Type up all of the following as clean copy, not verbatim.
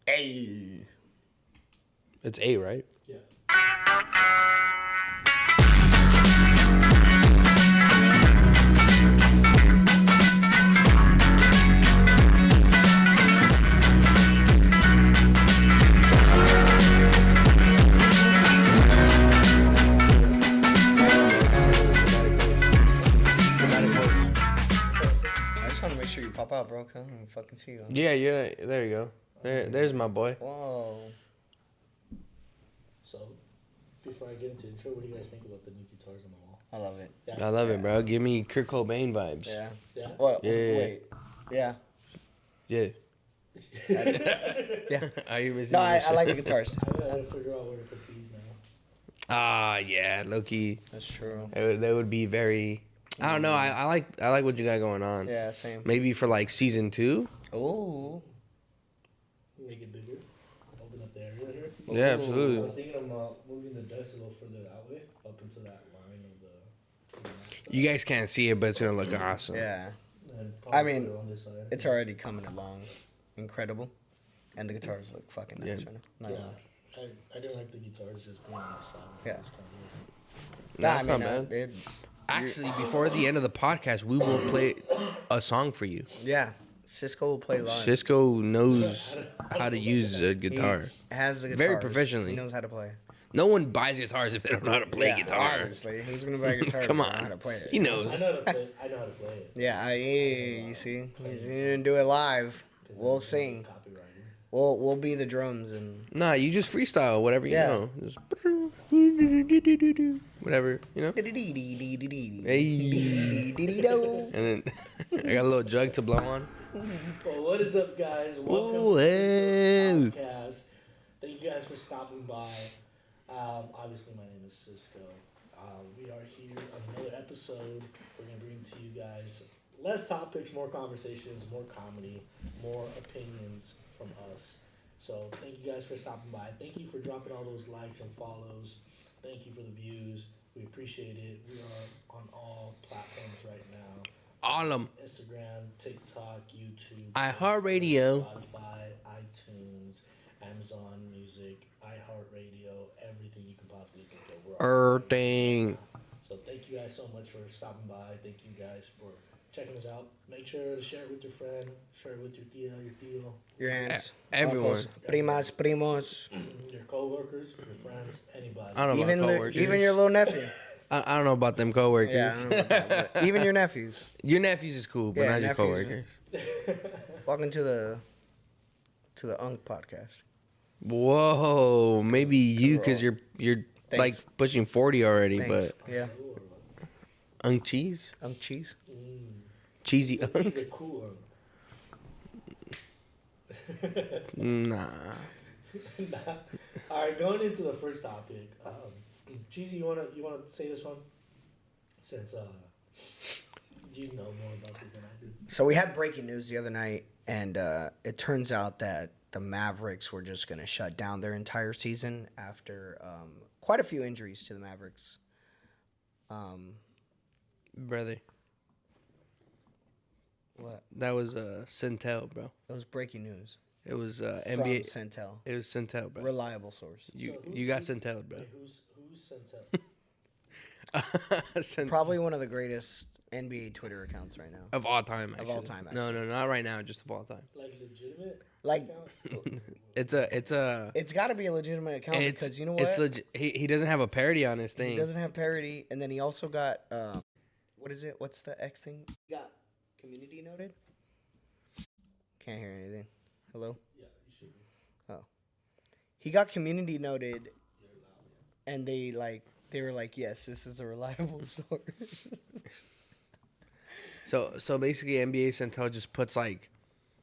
Hey. It's A, right? Yeah. I just want to make sure you pop out, bro. Cause I don't fucking see you. Yeah. There you go. There's my boy. Whoa. So, before I get into the intro, what do you guys think about the new guitars on the wall? I love it. Yeah. I love it, bro. Give me Kurt Cobain vibes. Yeah. Yeah. What? Yeah. Wait. Yeah. Yeah. Yeah. Are you missing? No, I like the guitars. I gotta figure out where to put these now. Yeah, Loki. That's true. That would be very. I don't know. I like what you got going on. Yeah, same. Maybe for like season 2. Oh. Make it bigger. Open up the area here. Yeah, I absolutely. was thinking of moving the desk a little further that way, up into that line of the. You guys can't see it, but it's gonna look awesome. Yeah. And I probably mean, put it on this side. it's already coming along. Incredible. And the guitars look fucking nice Yeah. right now. Not Yeah. gonna lie. I didn't like the guitars just being on the side. Yeah. It's kind of weird. That's not bad. It, Actually, before the end of the podcast, we will play a song for you. yeah. Cisco will play live. Cisco knows how to use a He guitar. has the guitars. Very professionally. He knows how to play. No one buys guitars if they don't know how to play guitar. Obviously. Who's going to buy a guitar Come if they don't know on. how to play it? He knows. I know how to play it. Yeah, you see? He's going to do it live. We'll sing. Copyrighted. We'll be the drums and... Nah, you just freestyle whatever you Yeah. know. Just whatever, you know. Hey. And then I got a little jug to blow on. Well, what is up, guys? Welcome Whoa, to hey. Cisco's podcast. Thank you guys for stopping by. Obviously, my name is Cisco. We are here on another episode. We're going to bring to you guys less topics, more conversations, more comedy, more opinions from us. So thank you guys for stopping by. Thank you for dropping all those likes and follows. Thank you for the views. We appreciate it. We are on all platforms right now. All of them. Instagram, TikTok, YouTube, iHeartRadio. Spotify, iTunes, Amazon Music, iHeartRadio, everything you can possibly think of. We're on. Everything. So thank you guys so much for stopping by. Thank you guys for checking us out. Make sure to share it with your friend, share it with your tia, your tío, Your aunts. Everyone. uncles, primas, primos. your coworkers, your friends, anybody. I don't know Even, about coworkers. even your little nephew. I don't know about them coworkers. Yeah, I don't know about that, but even your nephews. Your nephews is cool, but Yeah, not your nephews, coworkers. Welcome to the Unk podcast. Whoa, maybe you because you're Thanks. like pushing 40 already, Thanks. but Yeah. unk cheese, Unk cheese. cheesy He's unk. the cool one. Nah. All right, going into the first topic. Cheesy, you wanna say this one? Since you know more about this than I do. So we had breaking news the other night, and it turns out that the Mavericks were just going to shut down their entire season after quite a few injuries to the Mavericks. Brother, What? that was Centel, bro. It was breaking news It was from NBA. Centel. It was Centel, bro. Reliable source. You got Centel, bro. Wait, who's sent out? Probably one of the greatest NBA Twitter accounts right now. Of all time, actually. Of all time, No, not right now, just of all time. Like legitimate? Like, account? It's a. it's got to be a legitimate account It's because you know what? It's legit. He doesn't have a parody on his He thing. doesn't have parody, and then he also got what is it? What's the X thing? He got community noted. Can't hear anything. Hello. Yeah, you should be. He got community noted, and they were like, yes, this is a reliable source. So basically, NBA Centel just puts like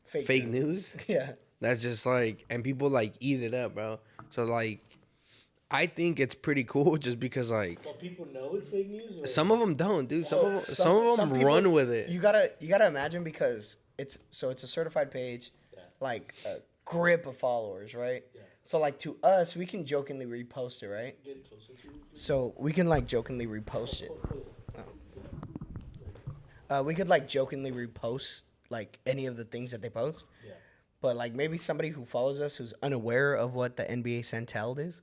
fake news. Yeah. That's just like, and people like eat it up, bro. So like, I think it's pretty cool just because like Well, people know it's fake news. Or? some of them don't, dude. Some of Some them people- run with it. You gotta imagine because it's a certified page, Yeah. like a grip of followers, right? Yeah. So like to us, we can jokingly repost it, right? Get closer to you. So we can like jokingly repost it. We could like jokingly repost like any of the things that they post, Yeah. but like maybe somebody who follows us who's unaware of what the NBA Centelled is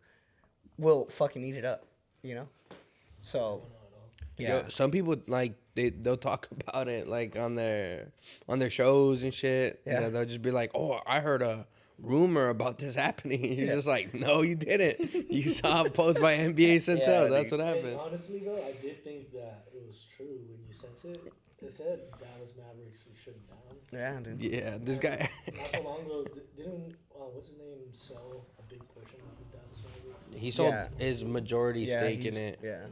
will fucking eat it up, you know. I So don't know at all. yeah, Yo, some people like they'll talk about it like on their shows and shit. Yeah. And then they'll just be like, "Oh, I heard a rumor about this happening." You're Yeah. just like, "No, you didn't. You saw a post by NBA Centel. Yeah, That's dude. what Hey, happened." honestly though, I did think that it was true when you sent it. It said Dallas Mavericks were shutting down. yeah, dude. Yeah, this guy. Not so long ago, didn't what's his name sell a big portion of the Dallas Mavericks? He sold Yeah. his majority Yeah, stake he's- in it, Yeah,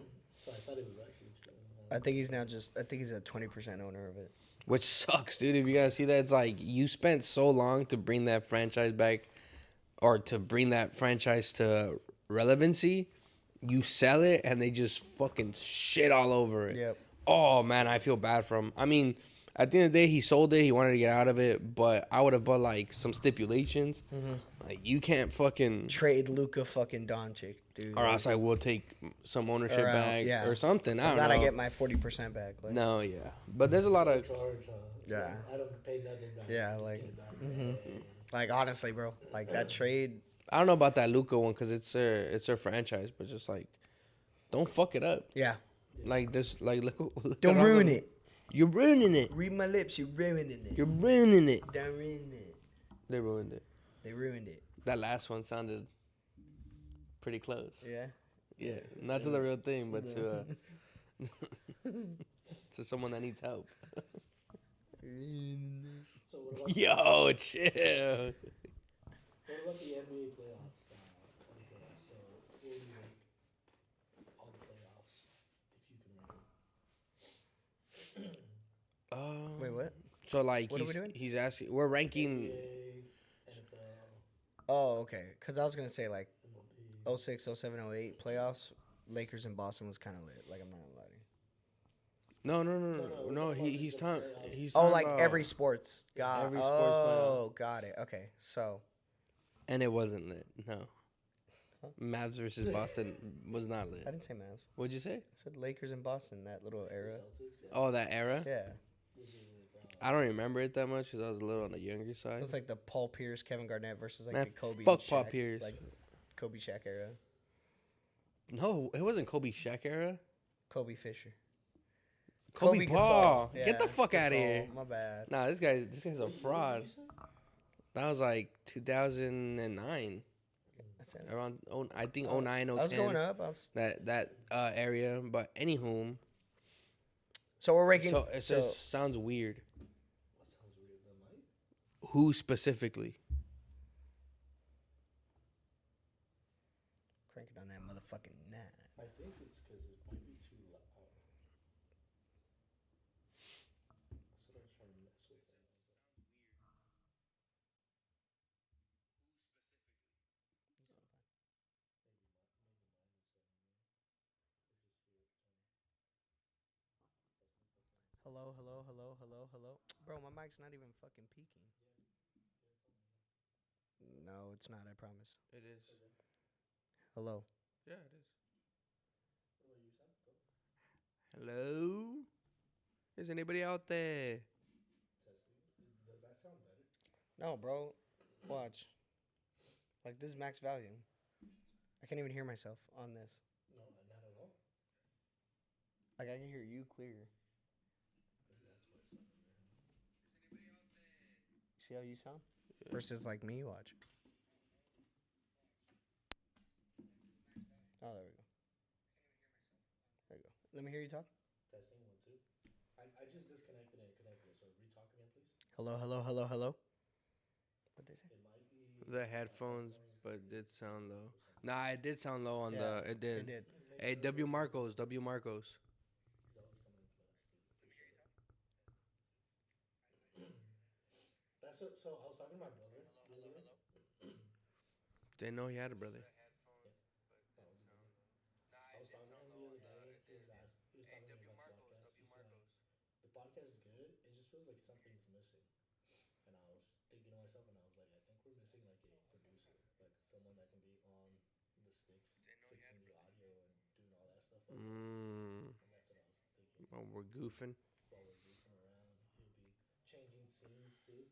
So I thought it was actually true. I think he's now just. I think he's a 20% owner of it. which sucks, dude. If you guys see that, it's like you spent so long to bring that franchise back, or to bring that franchise to relevancy. You sell it, and they just fucking shit all over it. Yep. Oh man, I feel bad for him. I mean, at the end of the day, he sold it. He wanted to get out of it, but I would have put like some stipulations. Like you can't fucking, Trade Luka fucking Doncic, dude. or else I will take some ownership Or, back yeah. or something. I don't That know. I get my 40% back. Like, No, yeah, but there's a lot of Charge, Yeah. I don't pay nothing back. Yeah, just like, get it back. like honestly, bro, like that trade. I don't know about that Luca one because it's their franchise, but just like don't fuck it up. Yeah, Like this, like look don't at all ruin the- it. You're ruining it. Read my lips, you're ruining it. You're ruining it. Don't ruin it. They ruined it. They ruined it. That last one sounded pretty close. Yeah. Yeah, not to the real thing, but to to someone that needs help. So what about, Yo, chill. what about the NBA playoffs? Okay, so what do you rank all the playoffs if you can rank them? Wait, what? So like What are he's we doing? he's asking. We're ranking. NBA, NFL, Oh, okay. Because I was gonna say like MLB. 06, 07, 08 playoffs. Lakers in Boston was kind of lit. Like I'm not gonna lie to you. No. No, He's talking. He's Oh, talking like about- every sports. Got. every sports Oh, got it. Okay, so And it wasn't lit. No. Huh? Mavs versus Boston was not lit. I didn't say Mavs. What'd you say? I said Lakers in Boston. That little era. Celtics, yeah. Oh, that era. Yeah, This is with, I don't remember it that much because I was a little on the younger it side. was like the Paul Pierce, Kevin Garnett versus like Man, the Kobe. fuck and Paul Shaq, Pierce. Like Kobe Shaq era. No, it wasn't Kobe Shaq era. Kobe Fisher. Kobe Paul. Gasol. Get the fuck outta Gasol, here. My bad. Nah, this guy's a fraud. That was like 2009. That's it. Around I think Oh, 09, 010. I was going up. That area, but anywho, So we're ranking. so it says sounds weird. What sounds weird? The mic? Who specifically? cranking on that motherfucking nine. I think it's because it might be too loud. That's what I was trying to mess with. Hello, hello, hello, hello, hello. Bro, my mic's not even fucking peaking. No, it's not. I promise. It is. Hello. Yeah, it is. Hello? Is anybody out there? Does that sound better? No, bro. Watch. Like this is max volume. I can't even hear myself on this. No, not at all. Like I can hear you clear. See how you sound? Yeah. Versus like me, watch. Oh, there we go. There you go. Let me hear you talk. Testing 1, 2. I just disconnected and connected it. So re-talk again, please. Hello, hello, hello, hello. What'd they say? It might be The headphones, but it did sound low. Nah, it did sound low on Yeah, the. It did. It did. Hey, W Marcos. W Marcos. That's what, so I was talking to my brother. the other day. Didn't know he had a brother. I was talking to him the other day. He was talking to me about the podcast. He said the podcast is good. It just feels like something's missing. And I was thinking to myself, and I was like, I think we're missing like a producer, like someone that can be on the sticks, fixing the audio and doing all that stuff. Like that. Mm. And that's what I was thinking Oh, we're goofing. while we're goofing. too.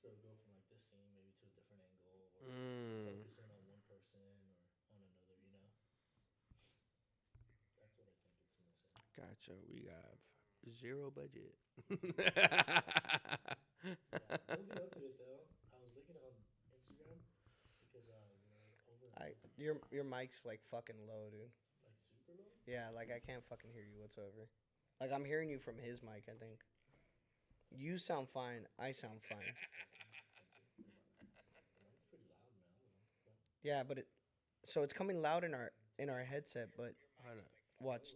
So go from like this scene maybe to a different angle, or focus in on one person or on another. You know, that's what I think it's missing. Gotcha. We have zero budget. Holding up to it though. I was looking on Instagram because over Your mic's like fucking low, dude. like super low. Yeah, like I can't fucking hear you whatsoever. Like I'm hearing you from his mic, I think. You sound fine. I sound fine. Mine's pretty loud now. Yeah, but so it's coming loud in our headset, but Hold on. watch.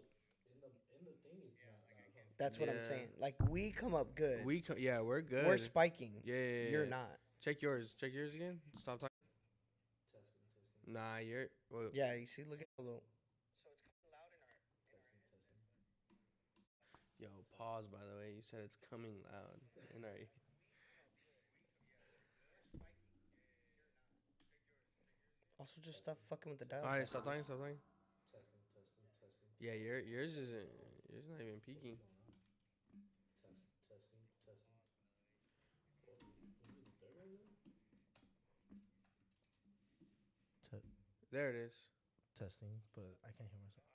In the thing, it's not loud. Huh? That's what I'm Yeah. saying. Like we come up good. Yeah, we're good. We're spiking. Yeah. You're not. Check yours. Check yours again. Stop talking. Testing. Nah, you're. Well, Yeah, you see, look at the little. So it's coming loud in our yo, pause. By the way, you said it's coming loud. In our. Also, just stop fucking with the dial. All right, stop talking. Stop talking. Testing. Yeah, yours isn't. Yours not even peaking. Testing. What? We need the third one then? There it is. Testing, but I can't hear myself.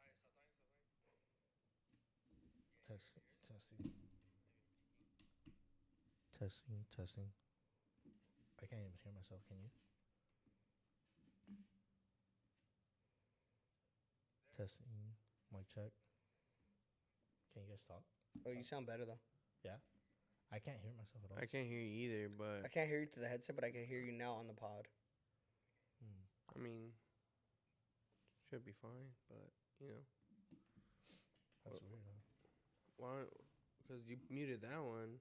Testing. I can't even hear myself. Can you? Testing. Mic check. Can you guys talk? Oh, you sound better though. Yeah. I can't hear myself at all. I can't hear you either, I but can't hear you through the headset, but I can hear you now on the pod. I mean, should be fine. But you know, That's weird. Huh? why? Because you muted that one.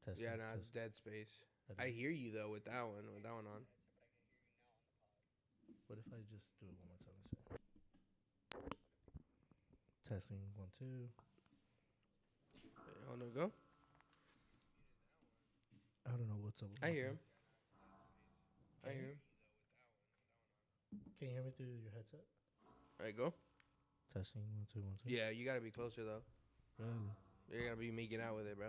Testing. Yeah, now it's dead space. I hear you though with that one. With that one on. What if I just do it one more time? Let's see. Testing 1 2. Oh no, go. I don't know what's up. With I my hear phone. him. I hear him. Can you hear me through your headset? All right, go. Testing 1 2 1 2. Yeah, you gotta be closer though. Really? You gotta be making out with it, bro.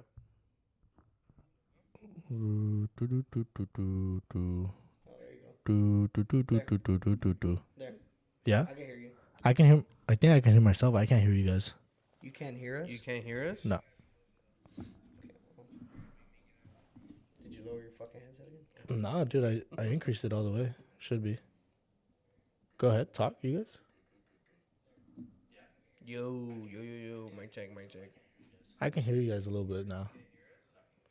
Do do do do do do. Oh, there you go. There. Yeah, I can hear you. I can hear. I think I can hear myself. I can't hear you guys. You can't hear us? You can't hear us? No. Okay, well. Did you lower your fucking headset again? Nah, dude. I increased it all the way. Should be. Go ahead. Talk, you guys. Yo. Mic check. I can hear you guys a little bit now.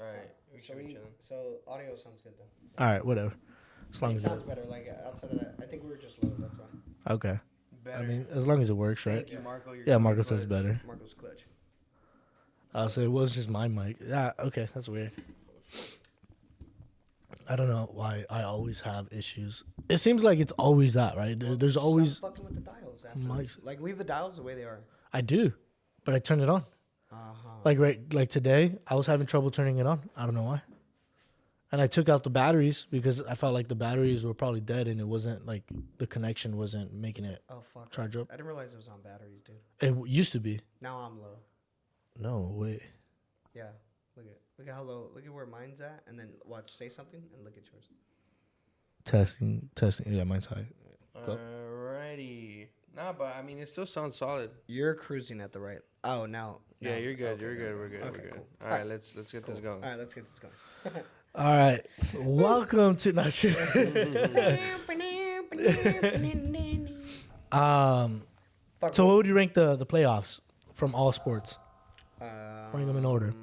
All right, we should be chilling. So audio sounds good though. All right, whatever. As long It as sounds better. Like outside of that, I think we were just low. That's why. okay. Better. I mean, as long as it works, right? Thank you, Marco. Yeah, Marco says better. Marco's clutch. I'll say it was just my mic. Yeah, okay, that's weird. I don't know why I always have issues. It seems like it's always that, right? There's always. Stop fucking with the dials. Mics. Like leave the dials the way they are. I do, but I turn it on. Like today, I was having trouble turning it on. I don't know why. And I took out the batteries because I felt like the batteries were probably dead and it wasn't like the connection wasn't making it Oh fuck. charge up. I didn't realize it was on batteries, dude. It used to be. Now I'm low. No, wait. Yeah. Look at how low. Look at where mine's at, and then watch. Say something, and look at yours. Testing. Yeah, mine's high. Go. Alrighty. Nah, but I mean, it still sounds solid. You're cruising at the right. Oh, now. Yeah, you're good. Okay, You're good. there We're we good. go. We're Okay, good. cool. All right, let's get this going. All right, let's get this going. All right. Welcome to not sure. Fuck. So what would you rank the playoffs from all sports? Rank them in order.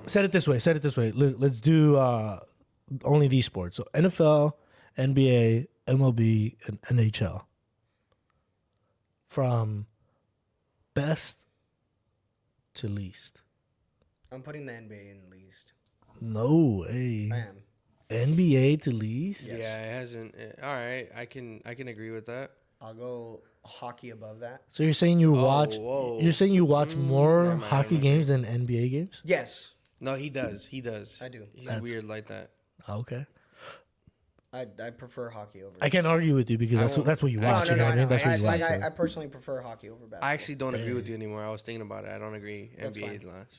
Set it this way. Let's do only these sports. So NFL, NBA, MLB, and NHL. From best to least. I'm putting the NBA in least. No way. I am. NBA to least? Yes. Yeah, it hasn't. All right, I can agree with that. I'll go hockey above that. So you're saying you watch? whoa. You're saying you watch more never mind, hockey never mind. games than NBA games? Yes, No, he does. I do. He's That's- weird like that. Okay. I prefer hockey over. I can't argue with you because that's what you watch. You know what I mean? That's what you watch. I right? personally prefer hockey over basketball. I actually don't agree with you anymore. I was thinking about it. I don't agree. That's NBA is fine. last.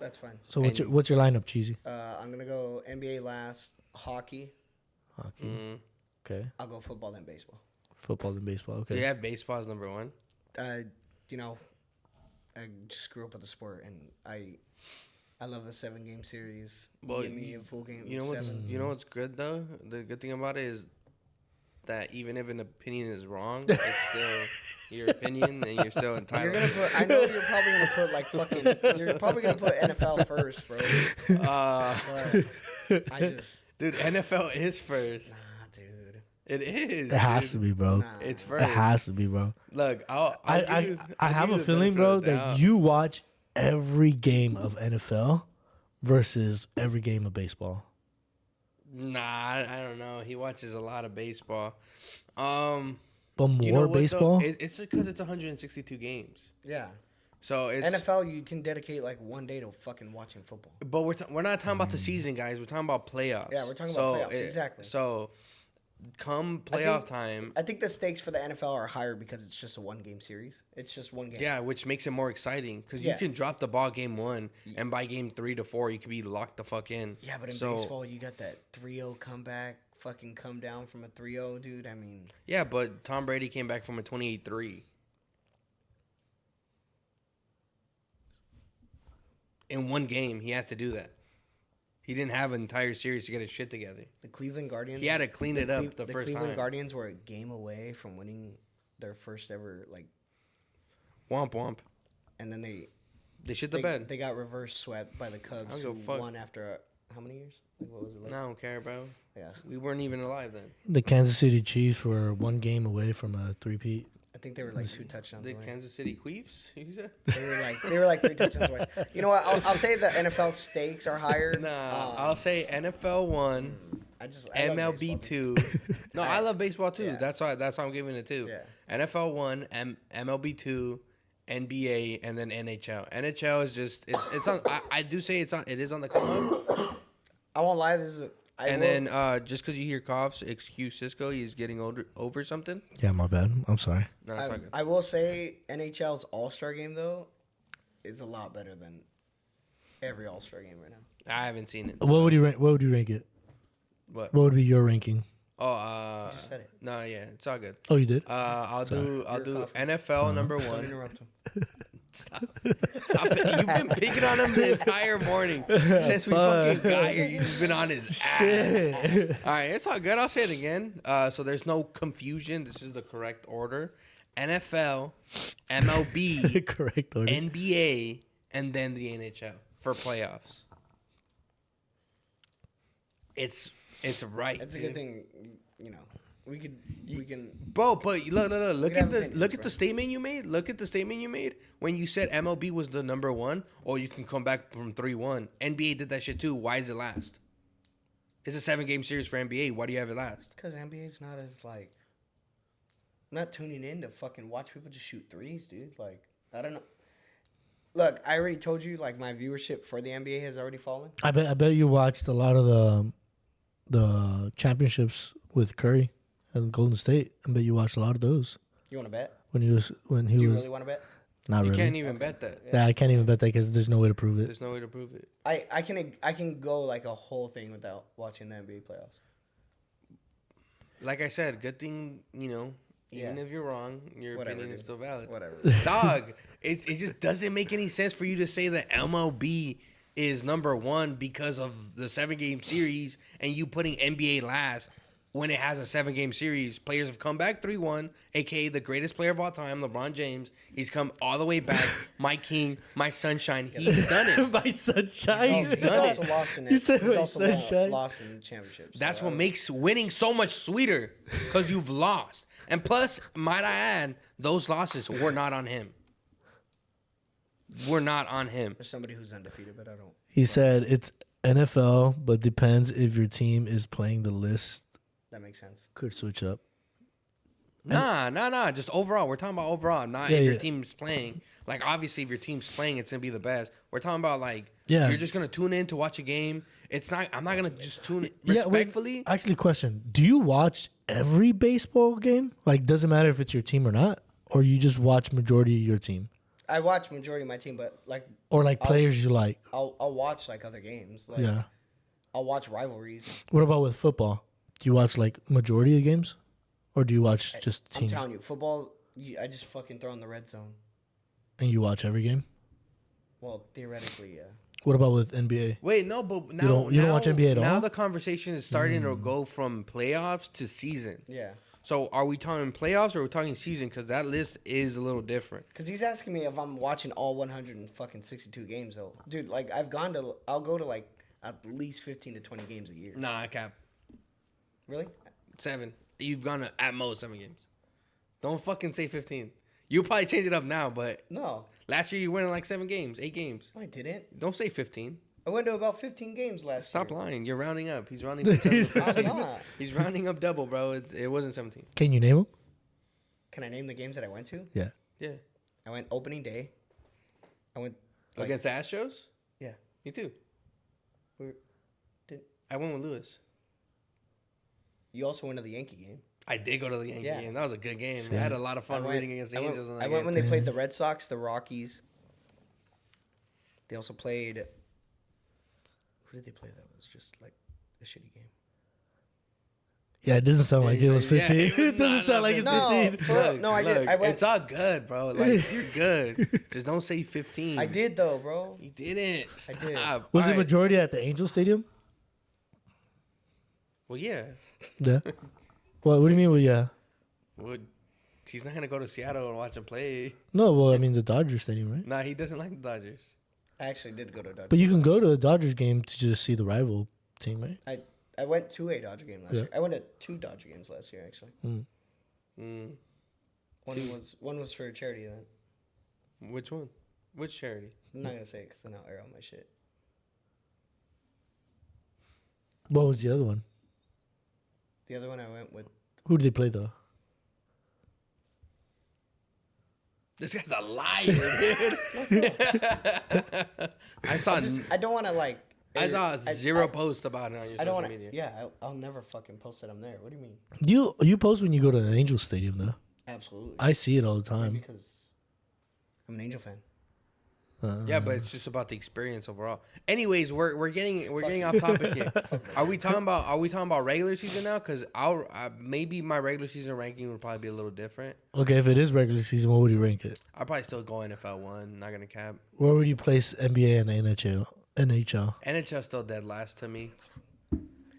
That's fine. So what's your lineup, Cheesy? I'm gonna go NBA last, hockey. Hockey. Okay. I'll go football then baseball. Football and baseball. Okay. Yeah, baseball is number one. You know, I just grew up with the sport, and I love the 7-game series. Well, Give me a full game. You know what's 7. you know what's good though? The good thing about it is that even if an opinion is wrong, it's still your opinion, and you're still entitled. You're gonna put. I know you're probably gonna put like fucking. You're probably gonna put NFL first, bro. But I just. Dude, NFL is first. Nah, dude. It is. It has to be, bro. Nah. It's It first. has to be, bro. Look, I have a feeling, bro, that you watch every game of NFL versus every game of baseball. Nah, I don't know. He watches a lot of baseball. But more You know what, baseball? though? It's because it's 162 games. Yeah. So it's NFL, you can dedicate like one day to fucking watching football. But we're not talking about the season, guys. We're talking about playoffs. Yeah, we're talking about playoffs, exactly. So come playoff time. I think the stakes for the NFL are higher because it's just a 1-game series. It's just one game. Yeah, which makes it more exciting because Yeah. you can drop the ball game 1, and by game 3 to 4, you could be locked the fuck in. Yeah, but in So- baseball, you got that 3-0 comeback, fucking come down from a 3-0, dude. I mean, Yeah, but Tom Brady came back from a 28-3. In one game, he had to do that. He didn't have an entire series to get his shit together. the Cleveland Guardians. He had to clean it up the first Cleveland time. Guardians were a game away from winning their first ever, like, Womp womp. and then they shit the bed. They got reverse swept by the Cubs, I who don't give a fuck. won after how many years? Like, what was it like? I don't care, bro. Yeah, We weren't even alive then. The Kansas City Chiefs were one game away from a three-peat. I think they were like 2 touchdowns The away. Kansas City Queefs, you said? They were like 3 touchdowns away. You know what? I'll say the NFL stakes are higher. Nah, I'll say NFL 1, I love MLB baseball, 2. No, I love baseball too. Yeah. That's why I'm giving it 2. Yeah. NFL 1, MLB 2, NBA, and then NHL. NHL is just it's on. I do say it is on the come up. I won't lie. This is. Then just because you hear coughs, excuse Cisco. He's getting over something. Yeah, my bad. I'm sorry. No, it's not good. I will say NHL's All-Star game though is a lot better than every All-Star game right now. I haven't seen it. What would you rank it? What? What would be your ranking? Oh, just said it. No, yeah, it's all good. Oh, you did? I'll do coughing. NFL number Don't 1. interrupt him. Stop it. You've been picking on him the entire morning since we fucking got here. You've just been on his ass. All right, it's all good. I'll say it again. So there's no confusion. This is the correct order. NFL, MLB, Correct order. NBA, and then the NHL for playoffs. It's right. That's a dude. good thing. You know, we can. Bro, but look can at have opinions, the bro. statement you made. Look at the statement you made when you said MLB was the number 1, or you can come back from 3-1. NBA did that shit too. Why is it last? It's a 7-game series for NBA. Why do you have it last? Because NBA's not as like. I'm not tuning in to fucking watch people just shoot threes, dude. Like, I don't know. Look, I already told you, like, my viewership for the NBA has already fallen. I bet you watched a lot of the championships with Curry and Golden State. I bet you watched a lot of those You want to bet? when he Do was you really want to bet? not You really. can't even bet that. Yeah, I can't even bet that because there's no way to prove it. There's no way to prove it. I can go like a whole thing without watching the NBA playoffs. Like I said, good thing, even Yeah. if you're wrong, your Whatever, opinion is dude. still valid. Whatever. Dog, it just doesn't make any sense for you to say that MLB is number 1 because of the 7-game series and you putting NBA last when it has a 7-game series. Players have come back 3-1, aka the greatest player of all time, LeBron James. He's come all the way back. My king, my sunshine. He's done it. My sunshine. He's also lost in it. You said He's my also sunshine? lost in championships. That's so what makes winning so much sweeter because you've lost. And plus, might I add, those losses were not on him. We're not on him. There's somebody who's undefeated, but I don't. He said it's NFL, but depends if your team is playing the list. That makes sense. Could switch up. Nah. Just overall. We're talking about overall, not Yeah, if your yeah. team's playing. Like, obviously, if your team's playing, it's going to be the best. We're talking about, like, Yeah. you're just going to tune in to watch a game. I'm not going to just tune in. Yeah, wait, Respectfully, actually, question: do you watch every baseball game? Like, doesn't matter if it's your team or not, or you just watch majority of your team? I watch majority of my team, but like Or like players you like? I'll watch like other games. Like, Yeah. I'll watch rivalries. What about with football? Do you watch like majority of games, or do you watch just I'm teams? telling you, football. I just fucking throw in the red zone. And you watch every game? Well, theoretically, yeah. What about with NBA? Wait, no, but now you don't watch NBA at Now all? the conversation is starting to go from playoffs to season. Yeah. So are we talking playoffs or are we talking season? Because that list is a little different. Because he's asking me if I'm watching all 162 games, though. Dude, like, I'll go to, like, at least 15 to 20 games a year. Nah, I cap. Really? 7. You've gone to at most 7 games. Don't fucking say 15. You'll probably change it up now, but No. last year you went in like 7 games, 8 games. I didn't. Don't say 15. I went to about 15 games last Stop year. lying. You're rounding up. He's rounding up double. I'm not. He's rounding up double, bro. It wasn't 17. Can you name them? Can I name the games that I went to? Yeah. Yeah. I went opening day. I went like, Against the Astros? Yeah. Me too. we- did- I went with Lewis. You also went to the Yankee game. I did go to the Yankee Yeah. game. That was a good game. I had a lot of fun rooting against the I went, Angels in that I went game. when they played the Red Sox, the Rockies. They also played. Who did they play? That was just like a shitty game. Yeah, it doesn't sound like it was Yeah, 15. it was It doesn't not sound like it's No, 15. for real. No, I did. I went. It's all good, bro. Like, you're good. Just don't say 15. I did though, bro. You didn't. I did. Stop. Was All it right. majority at the Angel Stadium? Well, yeah. Yeah. What do you mean? Well, yeah. Well, he's not going to go to Seattle and watch him play. No, well, I mean the Dodger Stadium, right? Nah, he doesn't like the Dodgers. I actually did go to a Dodger. But you can go to a Dodgers game to just see the rival team, right? I went to a Dodger game last Yeah. year. I went to 2 Dodger games last year actually. Mm. One was for a charity event. Which one? Which charity? I'm not gonna say it because then I'll air out my shit. What was the other one? The other one I went with. Who did they play though? This guy's a liar, dude. I saw I don't want to like. I saw I- zero I- posts about it on your I don't social want to. media. Yeah, I'll never fucking post that I'm there. What do you mean? You post when you go to the Angel Stadium though. Absolutely. I see it all the Maybe time. because I'm an Angel fan. Yeah, but it's just about the experience overall. Anyways, we're getting off topic here. Are we talking about regular season now? Because maybe my regular season ranking would probably be a little different. Okay, if it is regular season, what would you rank it? I'll probably still go NFL 1. Not gonna cap. Where would you place NBA and NHL? NHL still dead last to me.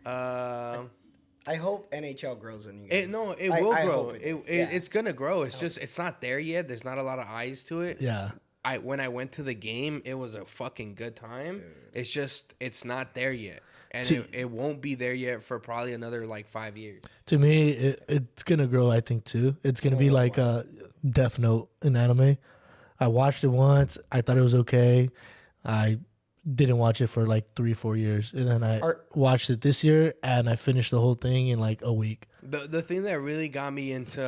I hope NHL grows in you guys. It will I grow. hope it is. Yeah. It's gonna grow. It's just it's not there yet. There's not a lot of eyes to it. Yeah. When I went to the game, it was a fucking good time. It's just it's not there yet, and it won't be there yet for probably another like 5 years. To me, it's gonna grow. I think too. It's gonna be like a Death Note in anime. I watched it once. I thought it was okay. I didn't watch it for like 3-4 years, and then I watched it this year, and I finished the whole thing in like a week. The thing that really got me into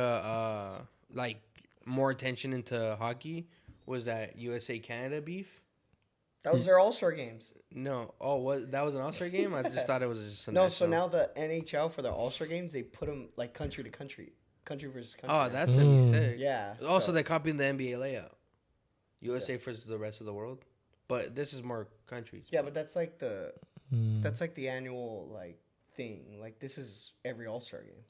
like more attention into hockey was that USA Canada beef. That was their All-Star games. No, that was an All-Star game? I just thought it was just a No, so national. now the NHL for the All-Star games, they put them like country to country, country versus country. Oh, now. that's gonna be sick. Yeah. Also, so- they're copying the NBA layout. USA versus the rest of the world, but this is more countries. Yeah, but that's like the annual like thing. Like this is every All-Star game.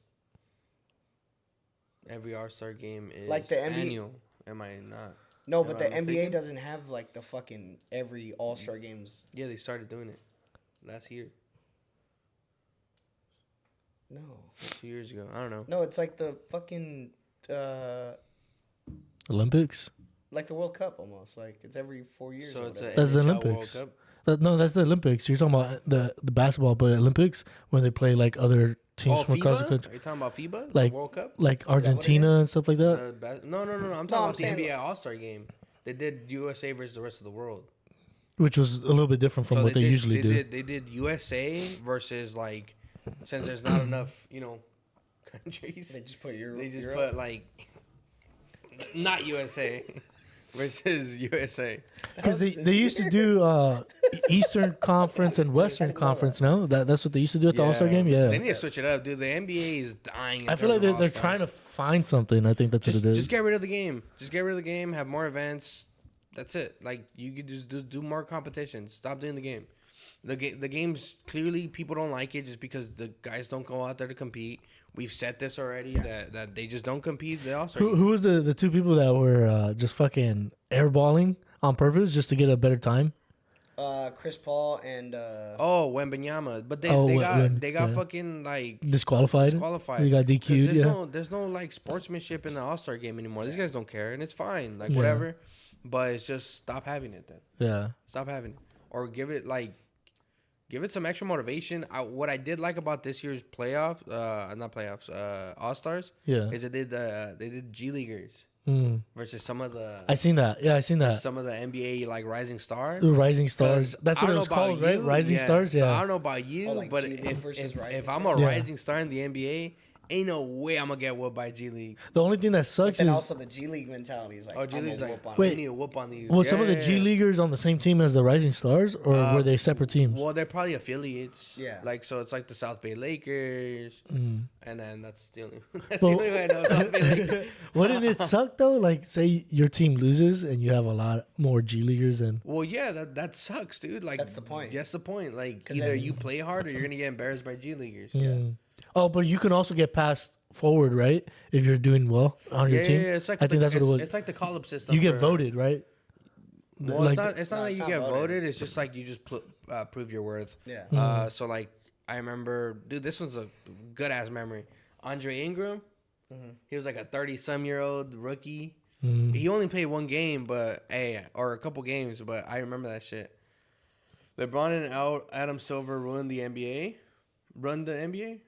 Every All-Star game is Like the NBA annual. Am I not? No, Am but I the NBA mistaken? doesn't have like the fucking every All-Star games. Yeah, they started doing it last year, No. 2 years ago. I don't know. No, it's like the fucking Olympics. like the World Cup almost. Like it's every 4 years. So or it's whatever. That's the NHL World Olympics. Cup. No, that's the Olympics. You're talking about the basketball, but Olympics when they play like other teams from across the FIBA? country, Are you talking about FIBA? Like- the World Cup? like what it Argentina is? and stuff like that. No. I'm talking I'm about the saying- NBA All-Star game. They did USA versus the rest of the world. Which was a little bit different from what they usually do. They did USA versus like, since there's not enough, countries. They just put Europe. They just put like, not USA versus USA. Because they used to do Eastern Conference and Western Conference. No, that's what they used to do at the All Star game. They Yeah, need to switch it up, dude. The NBA is dying. I feel like they're trying to find something. I think that's what it is. Just get rid of the game. Just get rid of the game. Have more events. That's it. Like you could just do more competitions. Stop doing the game. The game's clearly people don't like it just because the guys don't go out there to compete. We've said this already that they just don't compete. They also Who was the two people that were just fucking airballing on purpose just to get a better time? Chris Paul and Wembanyama, but they got fucking like disqualified. They got DQ'd. There's no like sportsmanship in the All-Star game anymore. These guys don't care, and it's fine. Like whatever, but it's just stop having it then. Yeah, stop having it, or give it some extra motivation. What I did like about this year's All-Stars, is they did G Leaguers versus some of the. I seen that. Yeah, I seen that. Some of the NBA like Rising Stars. Rising Stars. That's what it was called, right? Rising Stars. Yeah. So I don't know about you, like but if I'm a rising star in the NBA, ain't no way I'm gonna get whooped by G League. The only thing that sucks and is also the G League mentality is like, G League's like, wait, I need to whoop on these. Well, some of the G Leaguers on the same team as the Rising Stars, or were they separate teams? Well, they're probably affiliates. Yeah. Like so, it's like the South Bay Lakers, and then that's the only way I know. South Bay Lakers. Wouldn't it suck though? Like, say your team loses and you have a lot more G Leaguers than. Well, yeah, that sucks, dude. Like that's the point. That's the point. Like either you play hard or you're gonna get embarrassed by G Leaguers. Yeah. Oh, but you can also get passed forward, right? If you're doing well on your team. Yeah, it's like I think that's what it was. It's like the call-up system. You get voted, right? Well, like, it's not like you get voted. It's just like you just prove your worth. Yeah. So like I remember, dude, this one's a good ass memory. Andre Ingram, he was like a 30-some-year-old rookie. He only played one game, or a couple games, but I remember that shit. LeBron and Adam Silver ruined the NBA. Run the NBA.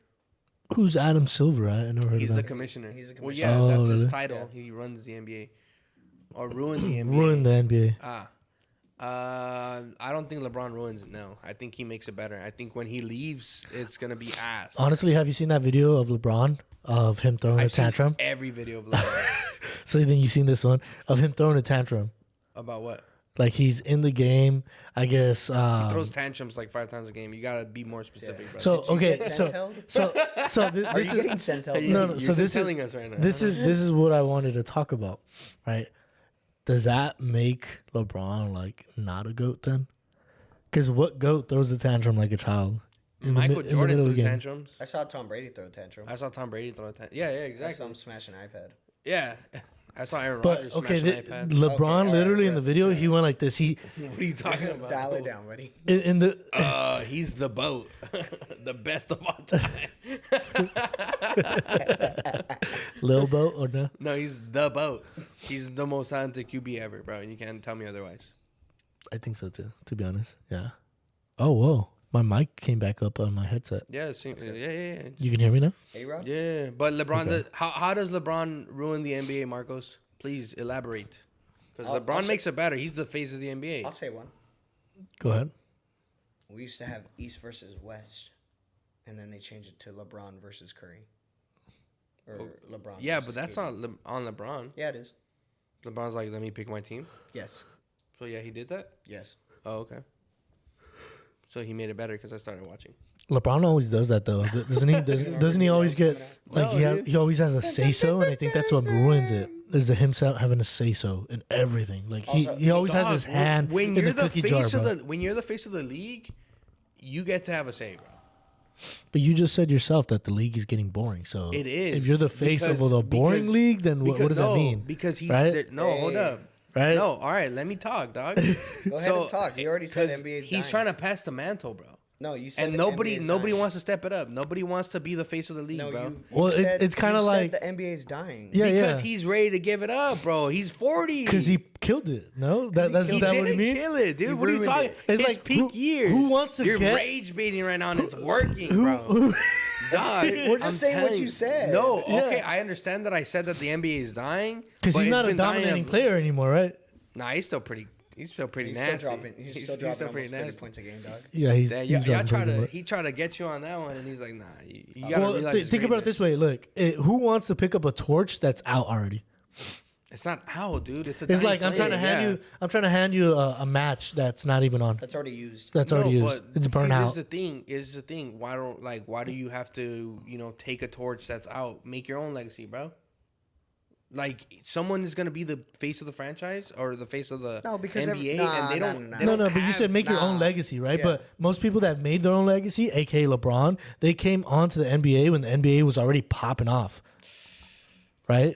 Who's Adam Silver? I never heard He's of the that. commissioner. He's the commissioner. commissioner. Well, yeah, that's his really? title. Yeah. He runs the NBA. Or ruined the NBA. Ruined the NBA. I don't think LeBron ruins it, no. I think he makes it better. I think when he leaves, it's going to be ass. Honestly, have you seen that video of LeBron of him throwing a tantrum? Seen every video of LeBron. So then you've seen this one of him throwing a tantrum. About what? Like he's in the game, I guess. He throws tantrums like 5 times a game. You gotta be more specific, bro. So okay, get so this Are you is getting sent out? no. So this telling is us right now. this is what I wanted to talk about, right? Does that make LeBron like not a GOAT then? Because what GOAT throws a tantrum like a child? Michael Jordan threw tantrums. I saw Tom Brady throw a tantrum. I saw Tom Brady throw a tantrum. Yeah, I exactly. saw him smash an iPad. Yeah. I saw Aaron But Rodgers okay, smash an iPad. LeBron Okay, literally alright, in the video he went like this. He What are you talking about? Dial it down, buddy. in the He's the boat. The best of all time. Lil Boat or no? No, he's the boat. He's the most talented QB ever, bro. And you can't tell me otherwise. I think so too. To be honest, yeah. Oh whoa, my mic came back up on my headset. Yeah, yeah. You can hear me now? A-Rod? Yeah, but LeBron, Okay. how does LeBron ruin the NBA, Marcos? Please elaborate. Because I'll LeBron say- makes it better. He's the face of the NBA. I'll say one. Go ahead. We used to have East versus West, and then they changed it to LeBron versus Curry. Or LeBron. Yeah, but versus that's KD. not on LeBron. Yeah, it is. LeBron's like, let me pick my team. Yes. So yeah, he did that. Yes. Oh, okay. So he made it better because I started watching. LeBron always does that though, doesn't he? Doesn't he always get like he always has a say so, and I think that's what ruins it. Is the himself having a say so in everything. Like he always has his hand When in you're the cookie jar, bro. when you're the face of the league, you get to have a say, bro. But you just said yourself that the league is getting boring. So It is. If you're the face of Because- the boring league, then what does that mean? Because he's Right? hold up. Right? No, all right, let me talk, dog. Go ahead and talk. You already said 'cause NBA's He's dying. trying to pass the mantle, bro. No, you said And the nobody NBA's nobody dying. wants to step it up. Nobody wants to be the face of the league, No, bro. you Well, said- it's kinda you said like- the NBA's dying. Yeah, Because he's ready to give it up, bro. He's 40. because he killed it. No, that's He that didn't what it means. kill it, dude. He What are you ruined talking? it. It's His like, peak years. who wants to You're get- rage baiting right now, and it's working, bro. Dog, We're just I'm saying what telling you said. No, Yeah. okay, I understand that I said that the NBA is dying Because but he's it's not a been dying dominating of- player anymore, right? Nah, he's still pretty. He's still pretty He's nasty. still dropping. He's still dropping almost pretty 30 nasty. points a game, dog. Yeah, he's Yeah, he's y'all dropping try pretty to much. he tried to get you on that one, and he's like, nah. You gotta Well, realize. his think about it greatness. this way. Look, who wants to pick up a torch that's out already? It's not how, dude. It's a. It's dying like I'm trying to flame, hand yeah. you. I'm trying to hand you a match that's not even on. That's already used. That's already used. It's burnt Here's out. the thing. Is the thing. Why do you have to take a torch that's out? Make your own legacy, bro. Like someone is gonna be the face of the franchise or the face of the No, because NBA, nah, and they nah, don't. nah, they No, don't no, but you said have- make your own nah. legacy, right? Yeah. But most people that have made their own legacy, aka LeBron, they came onto the NBA when the NBA was already popping off, right?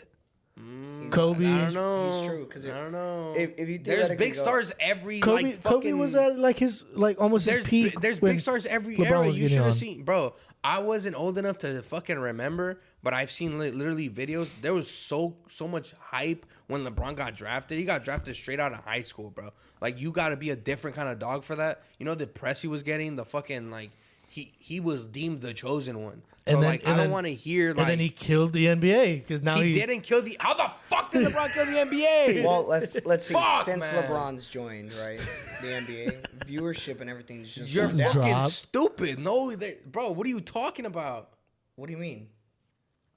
Kobe, I don't know. He's true, 'cause I don't know. if you there's theoretically big go- stars every Kobe, like fucking. Kobe was at like his like almost his peak. There's when big stars every LeBron era. was You getting should have on. seen, bro. I wasn't old enough to fucking remember, but I've seen literally videos. There was so much hype when LeBron got drafted. He got drafted straight out of high school, bro. Like you got to be a different kind of dog for that. You know the press he was getting, the fucking like he was deemed the chosen one. So And then- like and I don't then- want to hear And like then he killed the NBA because now he didn't kill the. How the fuck did LeBron kill the NBA? Well, let's see. Fuck, Since man. LeBron's joined, right, the NBA viewership and everything's just You're gone down. fucking Drop. stupid. No, bro. What are you talking about? What do you mean?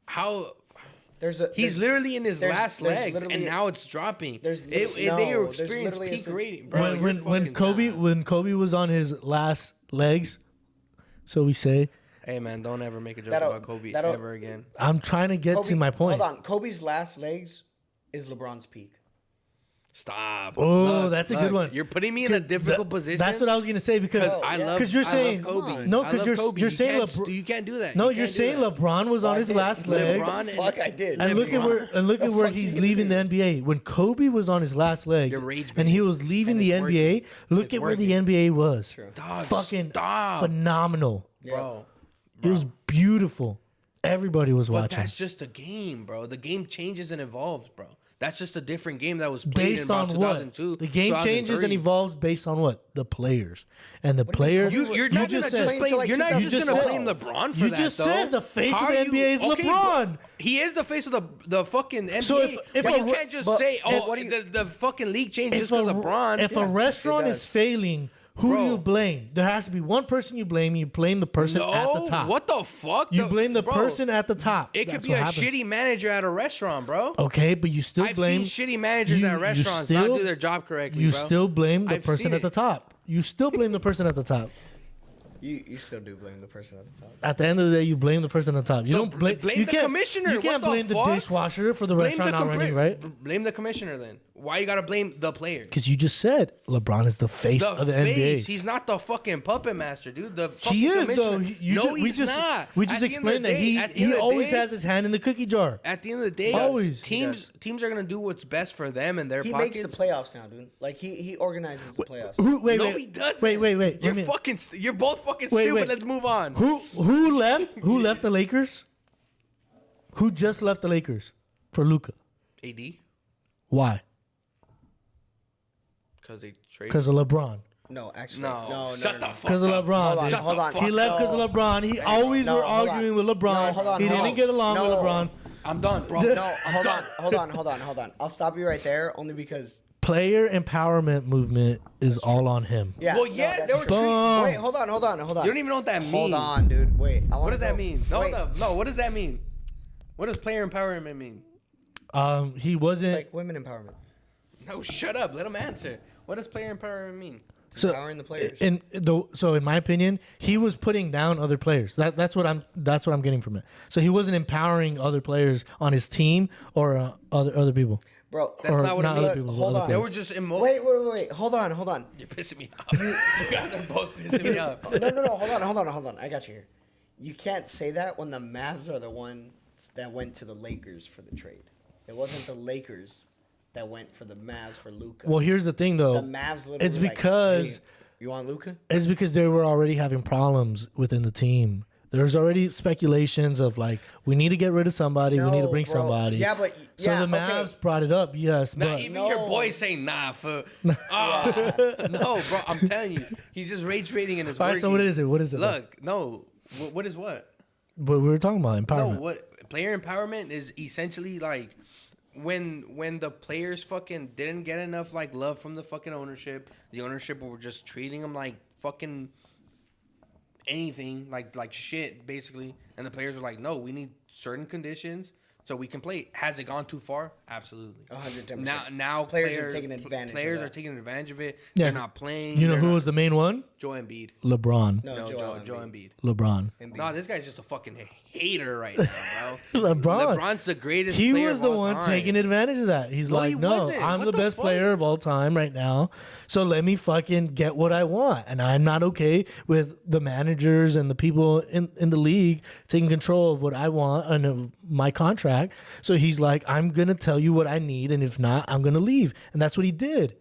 How He's he's literally in his there's- last there's legs, literally and a- now it's dropping. there's They lit- no, were there's experiencing literally a peak sys- rating, bro. When- You're when fucking- when Kobe was on his last legs, so we say. Hey man, don't ever make a joke That'll- about Kobe that'll- ever again. I'm trying to get to my point. Hold on. Kobe's last legs is LeBron's peak. Stop. Oh, that's a good one. You're putting me in a difficult position. That's what I was gonna say because I yeah. love. because you're I saying love Kobe. on. no, I because love Kobe. you're You saying can't, you can't do that. no, You you're can't do saying that. LeBron was on I his did. last legs. LeBron Fuck, I did. And look at The where fuck he's you leaving the gonna do? NBA. When Kobe was on his last legs You're rage and he baiting. was leaving And the it's NBA, working. look It's at where the working. NBA was. True. Dog, Fucking stop, phenomenal. bro. It was beautiful. Everybody was But watching. that's just a game, bro. The game changes and evolves, bro. That's just a different game that was played Based in about on what? 2002. The game changes and 2003. evolves based on what? The players. And the do you mean players. You're not just gonna just said- blame. like You're not 2012. just gonna blame 2012. LeBron for You that. just though. said the face of How the are NBA is okay, LeBron. but he is the face of the fucking NBA. So if but a you re- can't just but say, if- oh, what do you- the fucking league changed just If because a- LeBron. If Yeah, a restaurant it is does. failing, who do Bro. you blame? There has to be one person you blame. You blame the person at the top. What the fuck? You blame the Bro, person at the top. It could That's be what a happens. shitty manager at a restaurant, bro. Okay, but you still I've blame. seen shitty managers you- at you restaurants still- not do their job correctly, You bro. still blame the I've person seen at the it. top. You still blame the person at the top. You still do blame the person at the top. At the end of the day, you blame the person at the top. You So don't blame. blame you the can't, commissioner. You What can't the blame the fuck? dishwasher for the Blame restaurant not running, right? Blame the commissioner then. Why you gotta blame the players? Because you just said LeBron is the face of the NBA. He's not the fucking puppet master, dude. The He fucking is though. commissioner- You no, just, we he's just not. we At just the end of the explained that day- at the end he of the always day- has his hand in the cookie jar. At the end of the day, Always. teams are gonna do what's best for them and their He pockets. makes the playoffs now, dude. Like he organizes the playoffs. Wait, No, wait, he doesn't. Wait. You're Let me- fucking. You're both fucking Wait, stupid. wait. Let's move on. Who left? Who left the Lakers? Who just left the Lakers for Luca? AD? Why? Because they traded. Because of LeBron. No, actually, No, no. shut the no. fuck Because of up. LeBron. Hold on, dude. hold on. He left because of LeBron. He always No, were hold on. arguing with LeBron. No, hold on, he hold didn't on. get along with No. LeBron. I'm done, bro. No, hold on. I'll stop you right there, only because. Player empowerment movement is all on him. Yeah. Well, no, yeah, that's they were true. Boom. Wait, hold on. You don't even know what that means. Hold on, dude. Wait. What does that mean? No, no. What does that mean? What does player empowerment mean? He It's wasn't. like women empowerment. No, shut up. Let him answer. What does player empowerment mean? It's empowering the players. So in my opinion, he was putting down other players. That's what I'm getting from it. So he wasn't empowering other players on his team or other people. Bro, That's not what it not means. other people, Hold other on. They players. were just wait. Hold on. You're pissing me off. You guys are both pissing me off. No. Hold on. I got you here. You can't say that when the Mavs are the ones that went to the Lakers for the trade. It wasn't the Lakers that went for the Mavs for Luca. Well, here's the thing though. the Mavs literally. It's like, because hey, you want Luca? it's because they were already having problems within the team. There's already speculations of like we need to get rid of somebody, we need to No, bring bro. somebody. Yeah, but so yeah, the Mavs okay. brought it up, yes, Nah, but even No. your boy saying nah for. No, bro. I'm telling you, he's just rage rating in his. all right. So what is it? What is it? Look, no. What is what? But we were talking about empowerment. No, what player empowerment is essentially like when the players fucking didn't get enough like love from the fucking ownership. The ownership were just treating them like fucking anything, like shit basically. And the players were like, no, we need certain conditions so we can play. Has it gone too far? Absolutely. 110%. Now Players are taking advantage of Players that. are taking advantage of it. Yeah. They're not playing. You know They're who not- was the main one? Joe Embiid. LeBron. No, No, Joel Joe Embiid. Embiid. LeBron. Embiid. No, this guy's just a fucking hater right now, bro. bro. LeBron. LeBron's the greatest. He player was of the all one time. taking advantage of that. He's No, like, he no, wasn't. I'm What the the best fuck? player of all time right now. So let me fucking get what I want. And I'm not okay with the managers and the people in the league taking control of what I want and of my contract. So he's like, I'm going to tell you what I need. And if not, I'm going to leave. And that's what he did.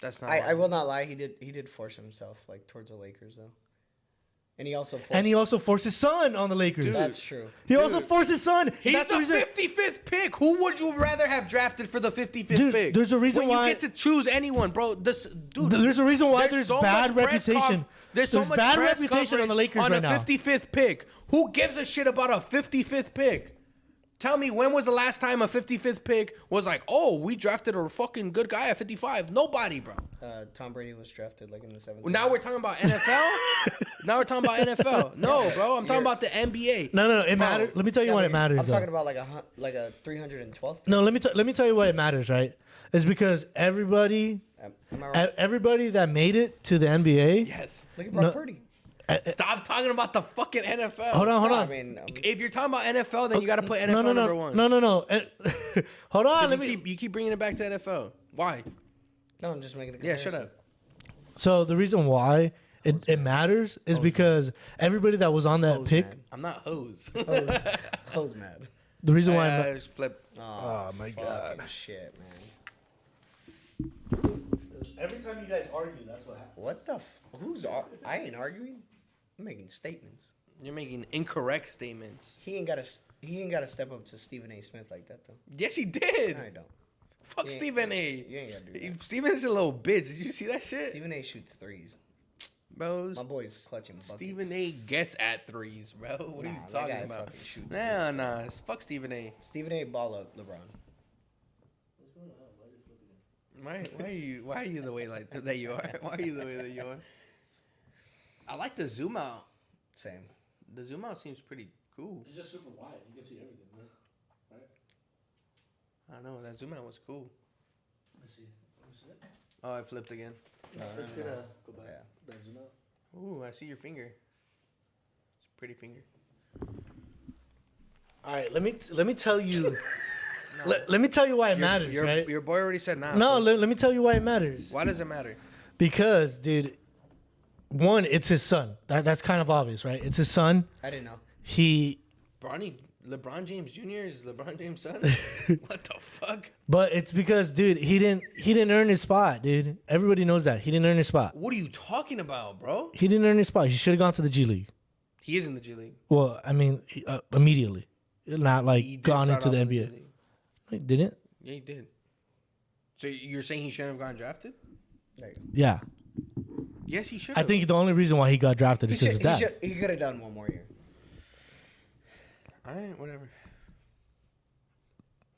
That's not. I will not lie. He did force himself like towards the Lakers though, and he also forced his son on the Lakers. That's true. He also forced his son. He's That's the reason. 55th pick. Who would you rather have drafted for the 55th Dude, pick? there's a reason when why- you get to choose anyone, bro. There's a reason why there's so bad much press reputation. There's so There's much bad press reputation on the coverage Lakers on right a now. 55th pick. Who gives a shit about a 55th pick? Tell me, when was the last time a 55th pick was like, oh, we drafted a fucking good guy at 55? Nobody, bro. Tom Brady was drafted like in the 7th. Now we're talking about NFL? Now we're talking about NFL. No, bro. I'm talking about the NBA. No. It matters. Let me tell you why it matters. I'm though. talking about like a 312th. No, let me tell you why it matters, right? It's because everybody Am I right? everybody that made it to the NBA. Yes. Look at Brock Purdy. Stop talking about the fucking NFL. Hold on. No, I mean, If you're talking about NFL, then you got to put NFL number one. No. Hold on. You keep bringing it back to NFL. Why? no, I'm just making a Yeah, comparison. shut up. So the reason why it matters is because everybody that was on that pick. man. I'm not hose. Hose mad. The reason why. it ma- Flip. Oh my fucking God. shit, man. Every time you guys argue, that's what happens. What the? I ain't arguing. I'm making statements. You're making incorrect statements. He ain't got to step up to Stephen A. Smith like that though. Yes, he did. No, I don't. Fuck You ain't- Stephen A. You ain't gotta do that. Stephen's a little bitch. Did you see that shit? Stephen A. shoots threes. Bro, My boy's clutching buckets. Stephen A. gets at threes, bro. What are you Nah, that talking guy about? fucking shoots Nah. Fuck Stephen A. Stephen A. ball up LeBron. Why are you the way like that you are? Why are you the way that you are? I like the zoom out. Same. The zoom out seems pretty cool. It's just super wide. You can see everything, right? I don't know. That zoom out was cool. Let me see. Let me see it. Oh, I flipped again. It's gonna go back. Yeah. That zoom out. Ooh, I see your finger. It's a pretty finger. All right. Let me tell you. Let me tell you why it matters, right? Your boy already said nah. No, let me tell you why it matters. Why does it matter? Because, dude, one, it's his son. That's kind of obvious, right? It's his son. I didn't know. LeBron James Jr. is LeBron James' son? What the fuck? But it's because, dude, he didn't earn his spot, dude. Everybody knows that. He didn't earn his spot. What are you talking about, bro? He didn't earn his spot. He should have gone to the G League. He is in the G League. Well, I mean, immediately. Not He like did gone start into the off in NBA. G League. He didn't? Yeah, he did. So you're saying he shouldn't have gotten drafted? There you go. Yeah. Yes, he should I have. think the only reason why he got drafted is because his dad. He could have done one more year. All right, whatever.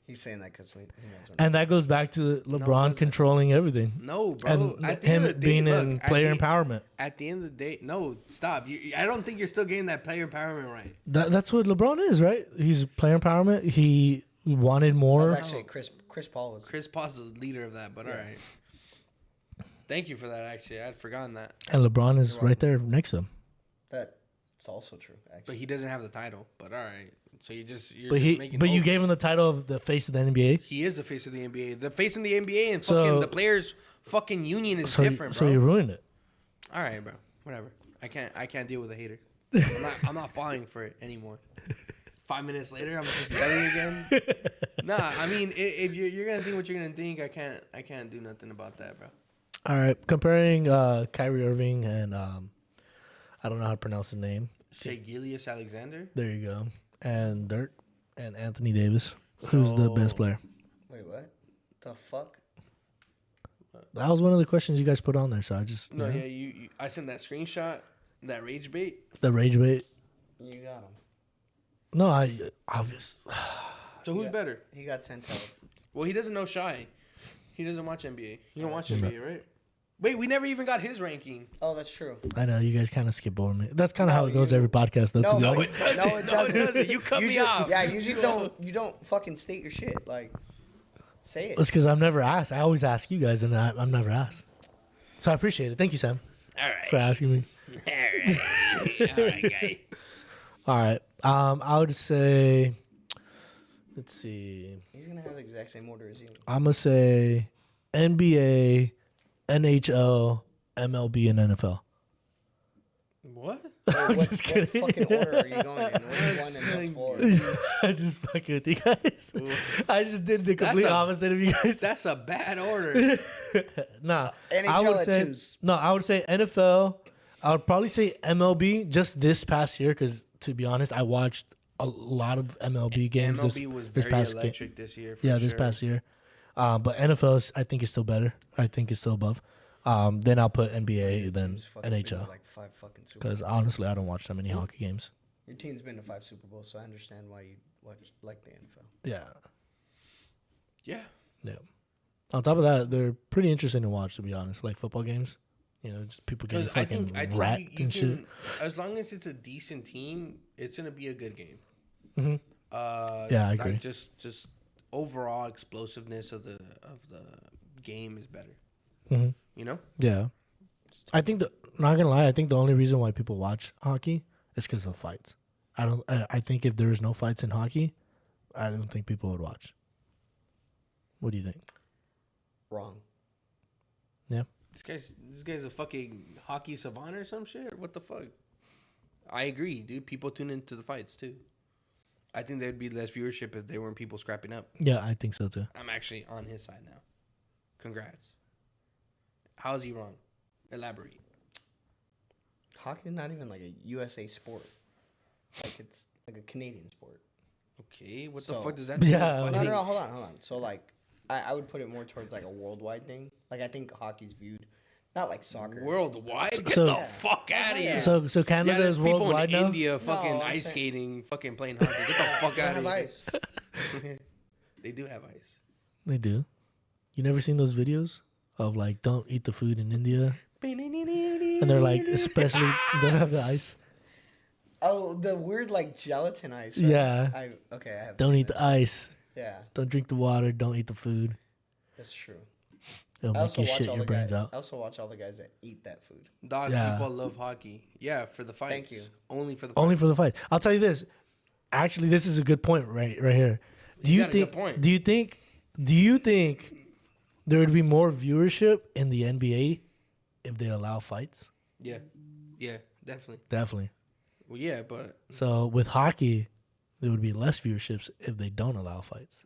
He's saying that because he knows what. And that goes back to LeBron doesn't. controlling everything. No, bro. And At the end him of the day, being look, in at player the- empowerment. At the end of the day, no, stop. I don't think you're still getting that player empowerment right. That's what LeBron is, right? He's player empowerment. He wanted That more. was actually Chris Paul was. Chris Paul's the leader of that, but all right. Thank you for that, actually. I'd forgotten that. And LeBron is right there next to him. That's also true. But Actually, he doesn't have the title, but all right. So you're But just you making hopes. gave him the title of the face of the NBA. He is the face of the NBA. The face of the NBA and So- fucking the players' fucking union is different, So bro. you ruined it. All right, bro. Whatever. I can't deal with a hater. I'm not falling for it anymore. 5 minutes later, I'm just yelling again. Nah, I mean, if you're gonna think what you're gonna think, I can't do nothing about that, bro. All right, comparing Kyrie Irving and I don't know how to pronounce his name. Shea Gilgeous Alexander. There you go. And Dirk and Anthony Davis. Who's the best player? wait, what? The fuck? That was one of the questions you guys put on there. So I just No, yeah, you I sent that screenshot, that rage bait. the rage bait. You got him. No, I obvious. So who's Yeah. better? He got sent out. Well, he doesn't know Shy. He doesn't watch NBA. You don't watch NBA, right? Wait, we never even got his ranking. Oh, that's true. I know you guys kind of skip over me. That's kind of No, how it goes you- every podcast, though. No, to be no, honest. it doesn't. No, it doesn't. You cut me just, off. Yeah, you just you don't fucking state your shit. Like, say it. It's because I'm never asked. I always ask you guys, and I'm never asked. So I appreciate it. Thank you, Sam, All right. for asking me. All right. All right, guy. All right. I would say Let's see. He's gonna have the exact same order as you. I'm gonna say NBA, NHL, MLB, and NFL. What? I'm What, just what kidding. fucking order are you going in? Which one and what's for? I just fucking with you guys. I just did the complete opposite of you guys. That's a bad order. Nah, NHL I would at say twos. no. I would say NFL. I would probably say MLB just this past year because to be honest, I watched a lot of MLB games. MLB was this very past electric this year. this past year. But NFL, I think is still better. I think it's still above. Then I'll put NBA, then Team's fucking been to NHL. like 5 fucking Super Because Bowls. honestly, I don't watch that many hockey games. Your team's been to 5 Super Bowls, so I understand why you like the NFL. Yeah, Yeah. yeah. On top of that, they're pretty interesting to watch. To be honest, like football games, just people getting Because fucking I think racked you and can, shit. as long as it's a decent team, it's gonna be a good game. hmm Yeah, I agree. Like just overall explosiveness of the game is better. hmm You know. Yeah, I think not gonna lie, I think the only reason why people watch hockey is because of the fights. I think if there was no fights in hockey, I don't think people would watch. What do you think? Wrong. Yeah. This guy's a fucking hockey savant or some shit. What the fuck? I agree, dude. People tune into the fights too. I think there'd be less viewership if there weren't people scrapping up. Yeah, I think so too. I'm actually on his side now. Congrats. How is he wrong? Elaborate. Hockey's not even like a USA sport. Like it's like a Canadian sport. Okay, what So- the fuck does that do? Yeah, with No, fighting? hold on. So like, I would put it more towards like a worldwide thing. Like I think hockey's viewed, not like soccer. Worldwide? Get So- the fuck out of here. So Canada there's is people worldwide in now. India fucking No, I'm ice saying- skating, fucking playing hockey. Get the fuck They out have of here. ice. They do have ice. They do. You never seen those videos of like don't eat the food in India, and they're like especially don't have the ice. Oh, the weird like gelatin ice. Right? Yeah. I have. Don't seen eat this. the ice. Yeah, Don't drink the water. Don't eat the food. that's true. It'll I make also you watch shit all your the brains guys. out. I also watch all the guys that eat that food. Dog, Yeah. people love hockey. Yeah, for the fights. Thank you. Only for the Only fights. for the fight. I'll tell you this. Actually, this is a good point right here. Do You you got a good think? point. Do you think there would be more viewership in the NBA if they allow fights? Yeah. Yeah, definitely. Definitely. Well, yeah, but So with hockey, there would be less viewerships if they don't allow fights.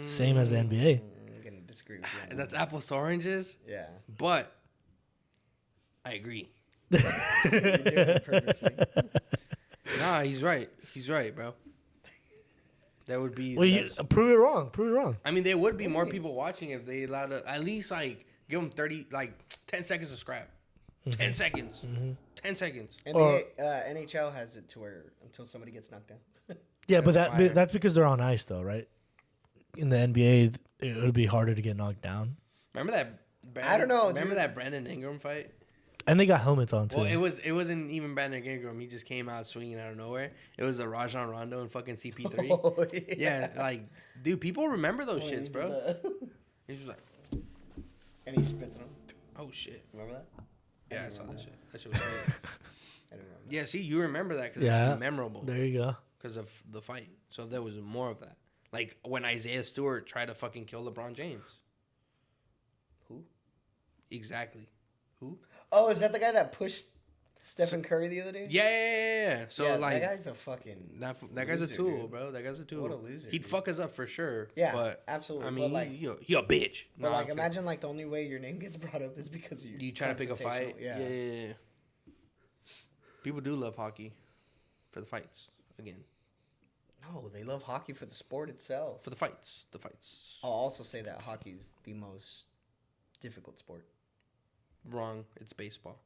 Same as the NBA. I'm gonna disagree with you. on that's that. apples to oranges. Yeah. But I agree. You're doing it purposely. Nah, he's right. He's right, bro. That would be. Well, less- prove it wrong. Prove it wrong. I mean, there would be more people watching if they allowed at least like give them 10 seconds to scrap. 10 seconds. 10 seconds. And Or- the NHL has it to where until somebody gets knocked down. Yeah, but That's fire. that's because they're on ice, though, right? In the NBA, it would be harder to get knocked down, Remember that? I don't know, Remember dude. that Brandon Ingram fight? and they got helmets on too. Well, it wasn't even Brandon Ingram. He just came out swinging out of nowhere. It was a Rajon Rondo and fucking CP3. Oh, Yeah, like, dude, people remember those When shits, he did bro. the- He's just like, and he spits on him. oh shit. Remember that? Yeah, I saw that shit. That shit was great. I don't remember. Yeah, see, you remember that because Yeah. it's memorable There you go. because of the fight. So if there was more of that, like when Isaiah Stewart tried to fucking kill LeBron James. Who? Exactly. Who? Oh, is that the guy that pushed Stephen Curry the other day? Yeah. So yeah, like that guy's a fucking. that guy's a loser, tool, dude. bro. That guy's a tool. What a loser, He'd dude. fuck us up for sure. Yeah, but absolutely. I But, mean, like- you're a bitch. But Nah, like, I'm imagine like the only way your name gets brought up is because kidding. You trying to pick a fight. Yeah. Yeah. People do love hockey for the fights. Again, No, they love hockey for the sport itself. for the fights. The fights. I'll also say that hockey's the most difficult sport. Wrong. It's baseball.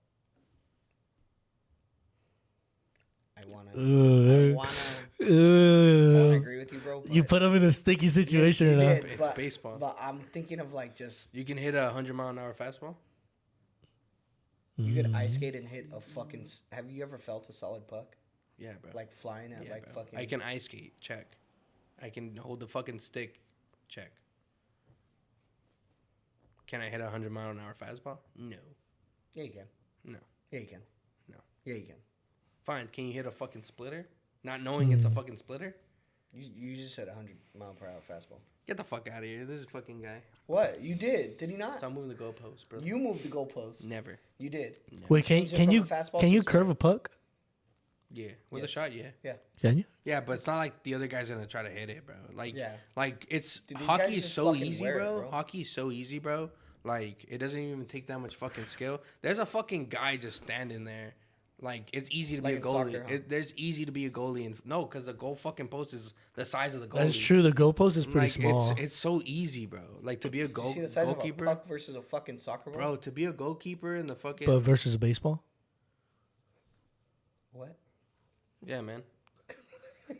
I wanna Ooh. wanna agree with you, bro. You put them in a sticky situation You or not? did, It's baseball. But I'm thinking of like just You can hit a 100-mile-an-hour fastball. you could Mm-hmm. ice skate and hit a fucking. Have you ever felt a solid puck Yeah, bro. like flying at Yeah, like bro. fucking? I can ice skate. Check. I can hold the fucking stick. Check. Can I hit a 100-mile-an-hour fastball? No. Yeah, you can. No. Yeah, you can. No. Yeah, you can. Fine. Can you hit a fucking splitter? Not knowing it's a fucking splitter? You just said 100-mile-per-hour fastball. Get the fuck out of here. This is fucking guy. What? You did? Did he not? Stop moving the goalposts, bro. You moved the goalpost. Never. You did. Never. Wait, Change it can from you a fastball can to you a curve slider. a puck? Yeah. With a Yes. shot, yeah. Yeah. Can you? Yeah, but it's not like the other guy's gonna try to hit it, bro. Like, Yeah. like it's Dude, these guys hockey is just so fucking easy, wear it, bro. bro. Hockey is so easy, bro. Like, it doesn't even take that much fucking skill. There's a fucking guy just standing there. Like, it's easy to Like be a in goalie. soccer, huh? There's easy to be a goalie, and no, because the goal fucking post is the size of the goalie. That's true. The goalpost is pretty Like, small. it's so easy, bro. Like to be a Did you see the size goalkeeper, of a puck versus a fucking soccer ball? bro. To be a goalkeeper in the fucking But versus a baseball. What? yeah, man.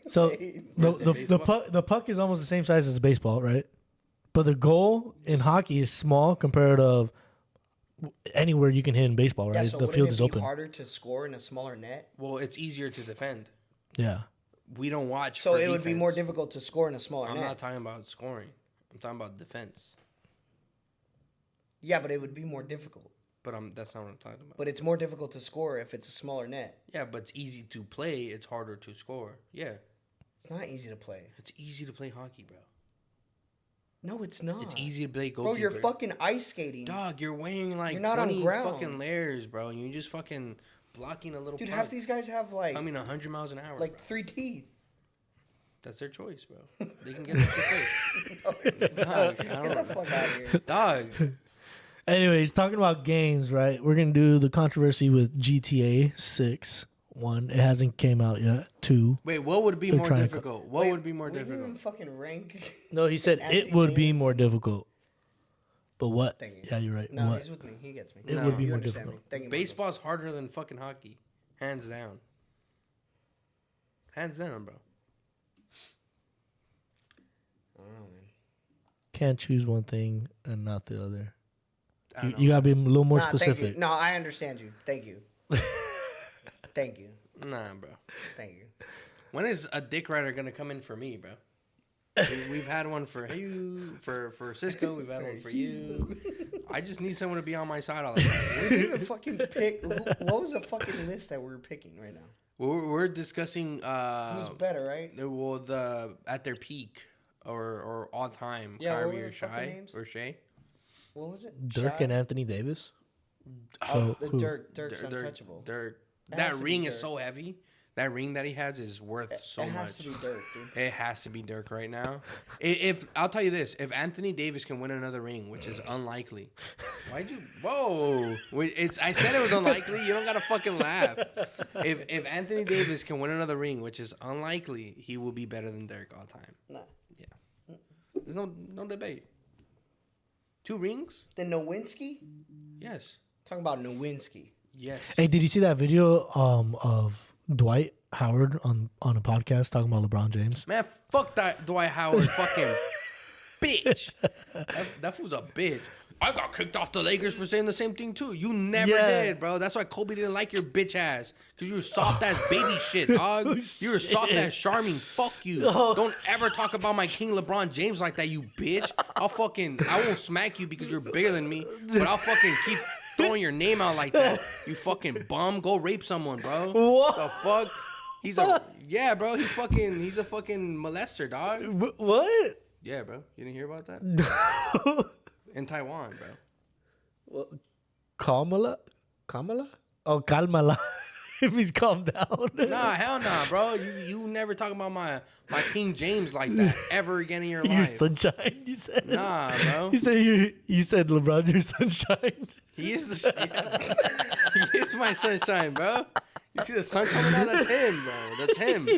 So Wait, the puck is almost the same size as a baseball, right? But the goal in hockey is small compared to anywhere you can hit in baseball, right? Yeah, so the wouldn't field it is be open. harder to score in a smaller net? Well, it's easier to defend. Yeah. We don't watch. So for it would be defense. more difficult to score in a smaller I'm net. not talking about scoring. I'm talking about defense. Yeah, but it would be more difficult. But that's not what I'm talking about. But it's more difficult to score if it's a smaller net. Yeah, but it's easy to play. It's harder to score. Yeah, It's not easy to play. it's easy to play hockey, bro. No, it's not. It's easy to play Bro, goalkeeper. you're fucking ice skating. Dog, you're weighing like You're not on 20 ground. fucking layers, bro. And you're just fucking blocking a little Dude, puck. half these guys have like I mean, 100 miles an hour. like bro. 3 teeth. That's their choice, bro. They can get that shit No, it's not. Dog, I Get the don't fuck out of here. Dog. Anyways, talking about games, right? We're gonna do the controversy with GTA 6. 1, it hasn't came out yet. 2, Wait, what would be They're more trying to difficult? What Wait, would be more we didn't difficult? even fucking rank. no, he said Anthony it would be Davis. more difficult. But what? Thank you. Yeah, you're right. No, what? he's with me. He gets me. It would be You more understand difficult. me. Thank you. Marcos. Baseball's harder than fucking hockey. Hands down. Hands down, bro. I don't know, man. Can't choose one thing and not the other. I don't You gotta be a little more Nah, thank specific. you. No, I understand you. Thank you. Thank you. know. Nah, bro. Thank you. When is a dick rider gonna come in for me, bro? We've had one for you, for Cisco. We've had one for you. I just need someone to be on my side all the time. We didn't even fucking pick. What was the fucking list that we were picking right now? We're discussing Who's better, right? well the at their peak or all time. Yeah, what Kyrie were or the fucking Shy names? or Shay. What was it? Dirk Shy? and Anthony Davis. Oh, Who? the Dirk's Dirk- untouchable. Dirk. It That has to be ring is Dirk. so heavy. That ring that he has is worth so it much. has to be Dirk, dude. It has to be Dirk right now. If I'll tell you this, if Anthony Davis can win another ring, which is unlikely, why'd you? Whoa! I said it was unlikely. You don't gotta fucking laugh. If Anthony Davis can win another ring, which is unlikely, he will be better than Dirk all time. Nah. There's no debate. 2 rings? The Nowinski? Yes. Talking about Nowinski. Yes. Hey, did you see that video of Dwight Howard on a podcast talking about LeBron James? Man, fuck that Dwight Howard fucking bitch. That fool's a bitch. I got kicked off the Lakers for saying the same thing too. You never Yeah. did, bro. That's why Kobe didn't like your bitch ass. Cause you were soft ass baby shit, dog. You were soft ass Charming. Fuck you. Oh, Don't ever talk about my king LeBron James like that, you bitch. I won't smack you because you're bigger than me, but I'll fucking keep throwing your name out like that. You fucking bum. Go rape someone, bro. What? The fuck? He's bro. He's a fucking molester, dog. What? Yeah, bro. You didn't hear about that? In Taiwan, bro. Kamala? Oh, Kalmala. If he's calm down. Nah, hell nah, bro. You never talk about my King James like that ever again in your Your life. sunshine, you said. Nah, bro. You said LeBron's your sunshine. He is he is my sunshine, bro. You see the sun coming out? That's him, bro. That's him.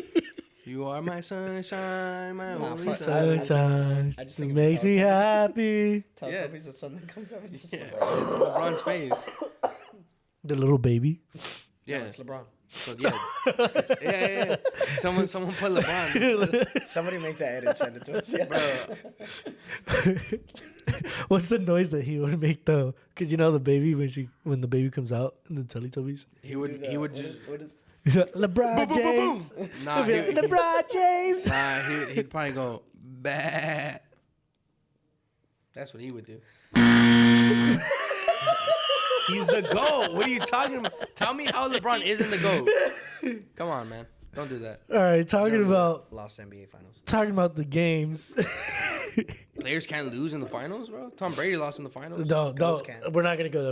You are my sunshine, my Nah, only fuck sun. Sunshine. I just It think of makes me happy. Yeah. Teletubbies, the sun that comes up. It's just Yeah, it's LeBron. LeBron's face. The little baby. Yeah, No, it's LeBron. so, yeah. Someone put LeBron. Somebody make that edit, send it to us. Yeah. Bro, What's the noise that he would make though? Because you know the baby when the baby comes out in the Teletubbies. he would just. He's like, LeBron James. Nah, He'll be like, LeBron James. he'd probably go bah. That's what he would do. He's the GOAT. What are you talking about? Tell me how LeBron isn't the GOAT. Come on, man. Don't do that. All right, talking about lost NBA Finals. the games. Players can't lose in the finals, bro. Tom Brady lost in the finals. Don't. can't. We're not gonna go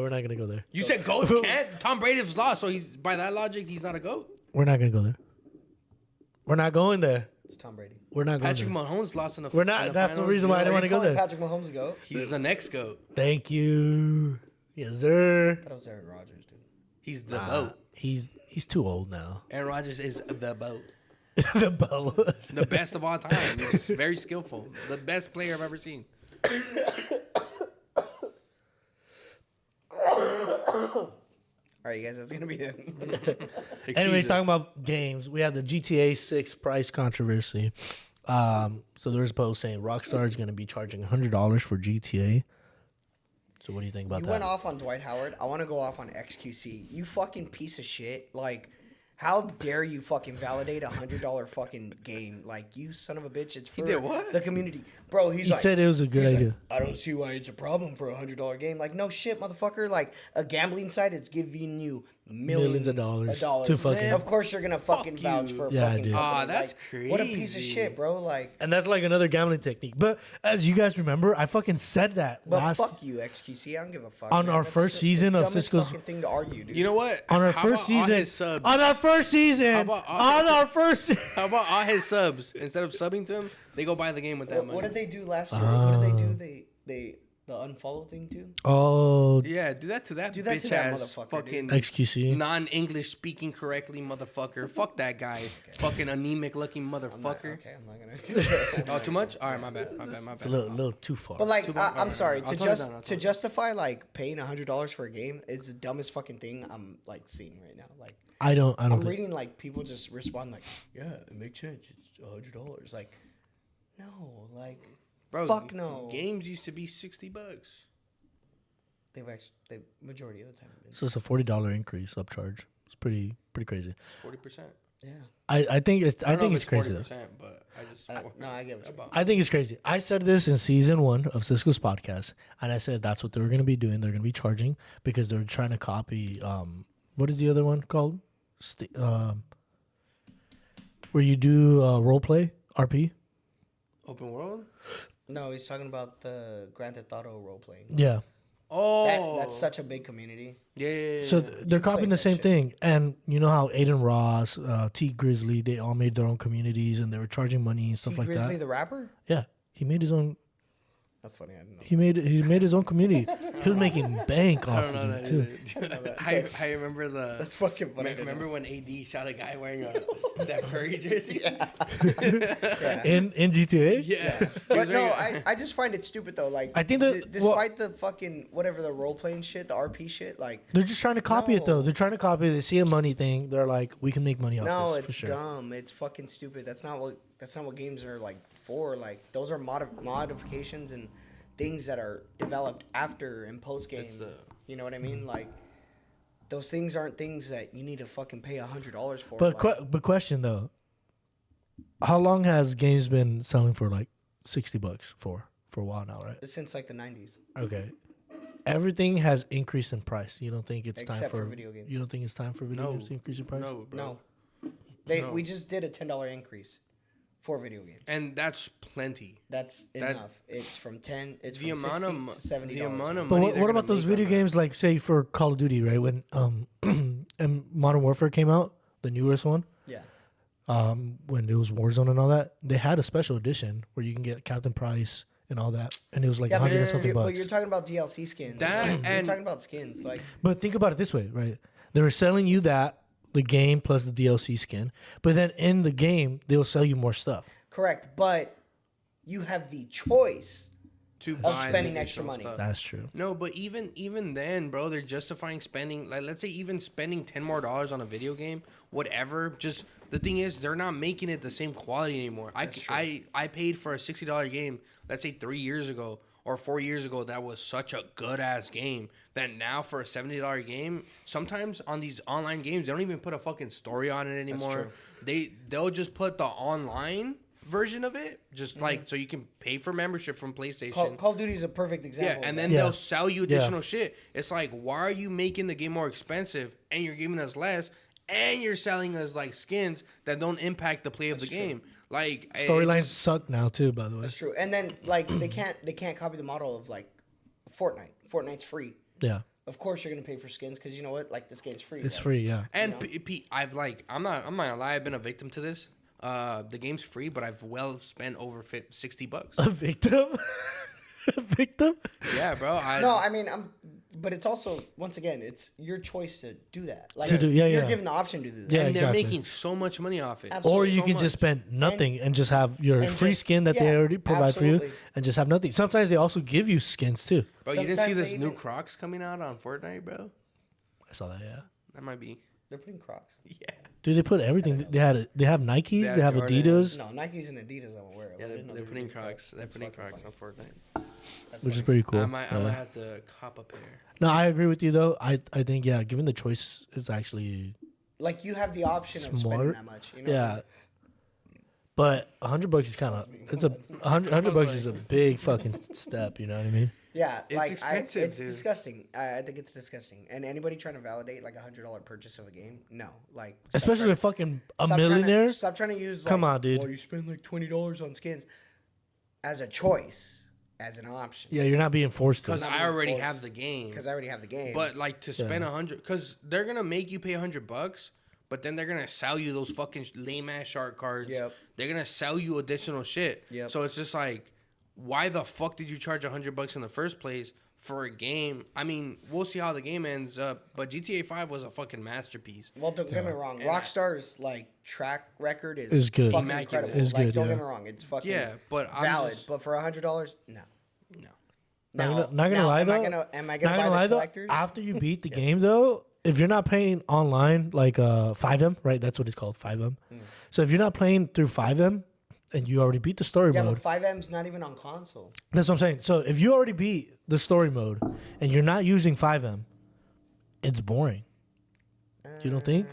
there. You said goats can't. Tom Brady's lost, so he's by that logic, he's not a goat. We're not gonna go there. We're not going there. It's Tom Brady. We're not going Patrick there. Mahomes lost in the. We're not. in the That's the finals, reason why I dude. didn't want to go Calling there. Patrick Mahomes a goat. He's the next goat. Thank you. Yes, sir. That was Aaron Rodgers, dude. He's the boat. He's too old now. Aaron Rodgers is the boat. The bow. The best of all time. He's very skillful. The best player I've ever seen. All right, you guys, that's gonna be it. Anyways, talking about games, we have the GTA 6 price controversy. So there's a post saying Rockstar is going to be charging $100 for GTA. So what do you think about You that? went off on Dwight Howard. I want to go off on XQC. You fucking piece of shit. Like, how dare you fucking validate $100 fucking game? Like, you son of a bitch. It's for did what? the community. Bro, he's He like, said it was a good he's idea. like, I don't see why it's a problem for a $100 game. Like, no shit, motherfucker. Like, a gambling site, it's giving you millions of dollars dollars. to fucking- Of course, you're gonna fucking Fuck vouch you. for a Yeah, I fucking do. company. Aw, that's Like, what a piece of crazy. shit, bro. Like, And that's like another gambling technique. But as you guys remember, I fucking said that but last fuck you, XQC. I don't give a fuck. On man. our That's first the season of dumbest Cisco's- fucking thing to argue, dude. You know what? on our How first about all season. his subs? On our first season. about all- On our first. How about all his subs? Instead of subbing to him, they go buy the game with that money. What did they do last year? What did they do? They the unfollow thing too. Oh, Yeah, do that to that Do that bitch to that ass motherfucker, fucking XQC. non-English speaking correctly motherfucker. Fuck that guy. Fucking anemic looking motherfucker. Okay, I'm not gonna. Oh, too much? All right, my bad. It's a little too far. But like, Too bad. I'm sorry I'll to tone it down, I'll tone to it down. justify like paying $100 for a game is the dumbest fucking thing I'm like seeing right now. Like, I don't I'm think. reading like people just respond like, yeah, it makes sense. It's $100. Like, no, like Bro, fuck no. Games used to be $60. They've actually they majority of the time. So it's a $40 increase upcharge. It's pretty crazy. 40%. Yeah. I think it's I don't know if it's crazy though. 40%, but I just No, I get what you mean. I think it's crazy. I said this in season 1 of Cisco's podcast, and I said that's what they were going to be doing. They're going to be charging because they're trying to copy. What is the other one called? Where you do role play RP. Open world? No, he's talking about the Grand Theft Auto role playing. Yeah. Oh. That's such a big community. Yeah. So they're copying the that same shit. thing, and you know how Aiden Ross, T Grizzly, they all made their own communities, and they were charging money and stuff like Grizzly that. the rapper? Yeah, he made his own. That's funny. I didn't know. He made his own community. He was making bank I off don't know of it that too. either. I remember the. That's fucking funny. Remember when AD shot a guy wearing a Steph Curry jersey? Yeah. In GTA. Yeah. He But was no, wearing I just find it stupid though. Like, I think that- despite the fucking whatever the role playing shit, the RP shit, like, They're just trying to copy it though. No. They're trying to copy it. They see a money thing. They're like, we can make money off no, this. it's for sure. dumb. It's fucking stupid. That's not what games are like for. Like, those are modifications and things that are developed after and post game. You know what I mean? Like, those things aren't things that you need to fucking pay $100 for. But like, but question though, how long has games been selling for like $60 for a while now, right? since like the 90s. Okay. Everything has increased in price. You don't think it's time Except for for video games. You don't think it's time for video games to increase in price? No, bro. No. We just did a $10 increase for video games. And that's plenty. That's enough. It's from 10. It's The from amount 60 of to 70 the dollars. amount of But money what they're about gonna those make video on that. games like say for Call of Duty, right? When and Modern Warfare came out, the newest one, Yeah. when it was Warzone and all that, they had a special edition where you can get Captain Price and all that, and it was like Yeah, but 100 and something but bucks. you're talking about DLC skins. That you're and- talking about skins. Like, But think about it this way, right? They were selling you that, the game plus the DLC skin, but then in the game, they'll sell you more stuff. correct. But you have the choice to of buy the spending extra additional money. stuff. That's true. No, but even then, bro, they're justifying spending, like, let's say even spending $10 more on a video game, whatever. Just the thing is, they're not making it the same quality anymore. I paid for a $60 game, let's say 3 years ago or 4 years ago, that was such a good ass game. That now for a $70 game, sometimes on these online games, they don't even put a fucking story on it anymore. They'll just put the online version of it, just like so you can pay for membership from PlayStation. Call of Duty is a perfect example. Yeah, of and that. then Yeah. they'll sell you additional shit. It's like, why are you making the game more expensive and you're giving us less, and you're selling us like skins that don't impact the play of the game. Like Storylines suck now too, by the way. That's true. And then like they can't copy the model of like Fortnite. Fortnite's free. Yeah, Of course you're gonna pay for skins because you know what? Like this game's free. it's right? free. Yeah, And I've like I'm not gonna lie, I've been a victim to this. The game's free, but I've spent over $60. a victim. A victim. Yeah, bro. No, I mean but it's also once again it's your choice to do that. Like Yeah, you're yeah. given the option to do that. Yeah, and exactly. they're making so much money off it. Absolutely. Or you So could much. just spend nothing and just have your and free just- skin that they yeah, already provide for you, absolutely. and just have nothing. Sometimes they also give you skins too. Bro, you didn't see Sometimes this they new even- Crocs coming out on Fortnite, bro? I saw that. Yeah. That might be. They're putting Crocs. Yeah. Dude, they put everything. They have Nikes. They They have have Jordans. Adidas, No, Nikes and Adidas I'm aware of. Yeah, I didn't know they're they were putting doing Crocs. They're That's putting fucking Crocs on funny. Fortnite. That's which is funny. pretty cool. I might Yeah. have to cop a pair. No, I agree with you though. I think given the choice is actually Like you have the option of spending Smart. that much. You know? yeah. But $100 is kind of it's a $100 is a big fucking step. You know what I mean? Yeah, It's like expensive, it's dude. disgusting. I think it's disgusting. And anybody trying to validate like $100 purchase of a game, no. Like stop Especially trying a fucking a stop trying to- millionaire. Stop trying to use. Come like, on, dude. Well, you spend like $20 on skins as a choice, as an option. Yeah, you're not being forced to. Because not I being already forced. have the game. Because I already have the game. But like to spend 100, because they're gonna make you pay $100, but then they're gonna sell you those fucking lame ass shark cards. Yep. They're gonna sell you additional shit. Yep. So it's just like, why the fuck did you charge $100 in the first place for a game? I mean, we'll see how the game ends up. But GTA 5 was a fucking masterpiece. well, don't get me wrong. And Rockstar's like track record Is good. fucking Immaculate. incredible. Is like, good, don't yeah. get me wrong. It's fucking Yeah, but I'm valid. just- But for $100, no. No. Not gonna now, lie though. Am I gonna Not buy gonna the lie though. collectors? After you beat the game though, if you're not playing online like 5M, right? That's what it's called, 5M. So if you're not playing through 5M and you already beat the story Yeah, mode, but 5M's not even on console. that's what I'm saying. So if you already beat the story mode and you're not using 5M, it's boring. You don't think?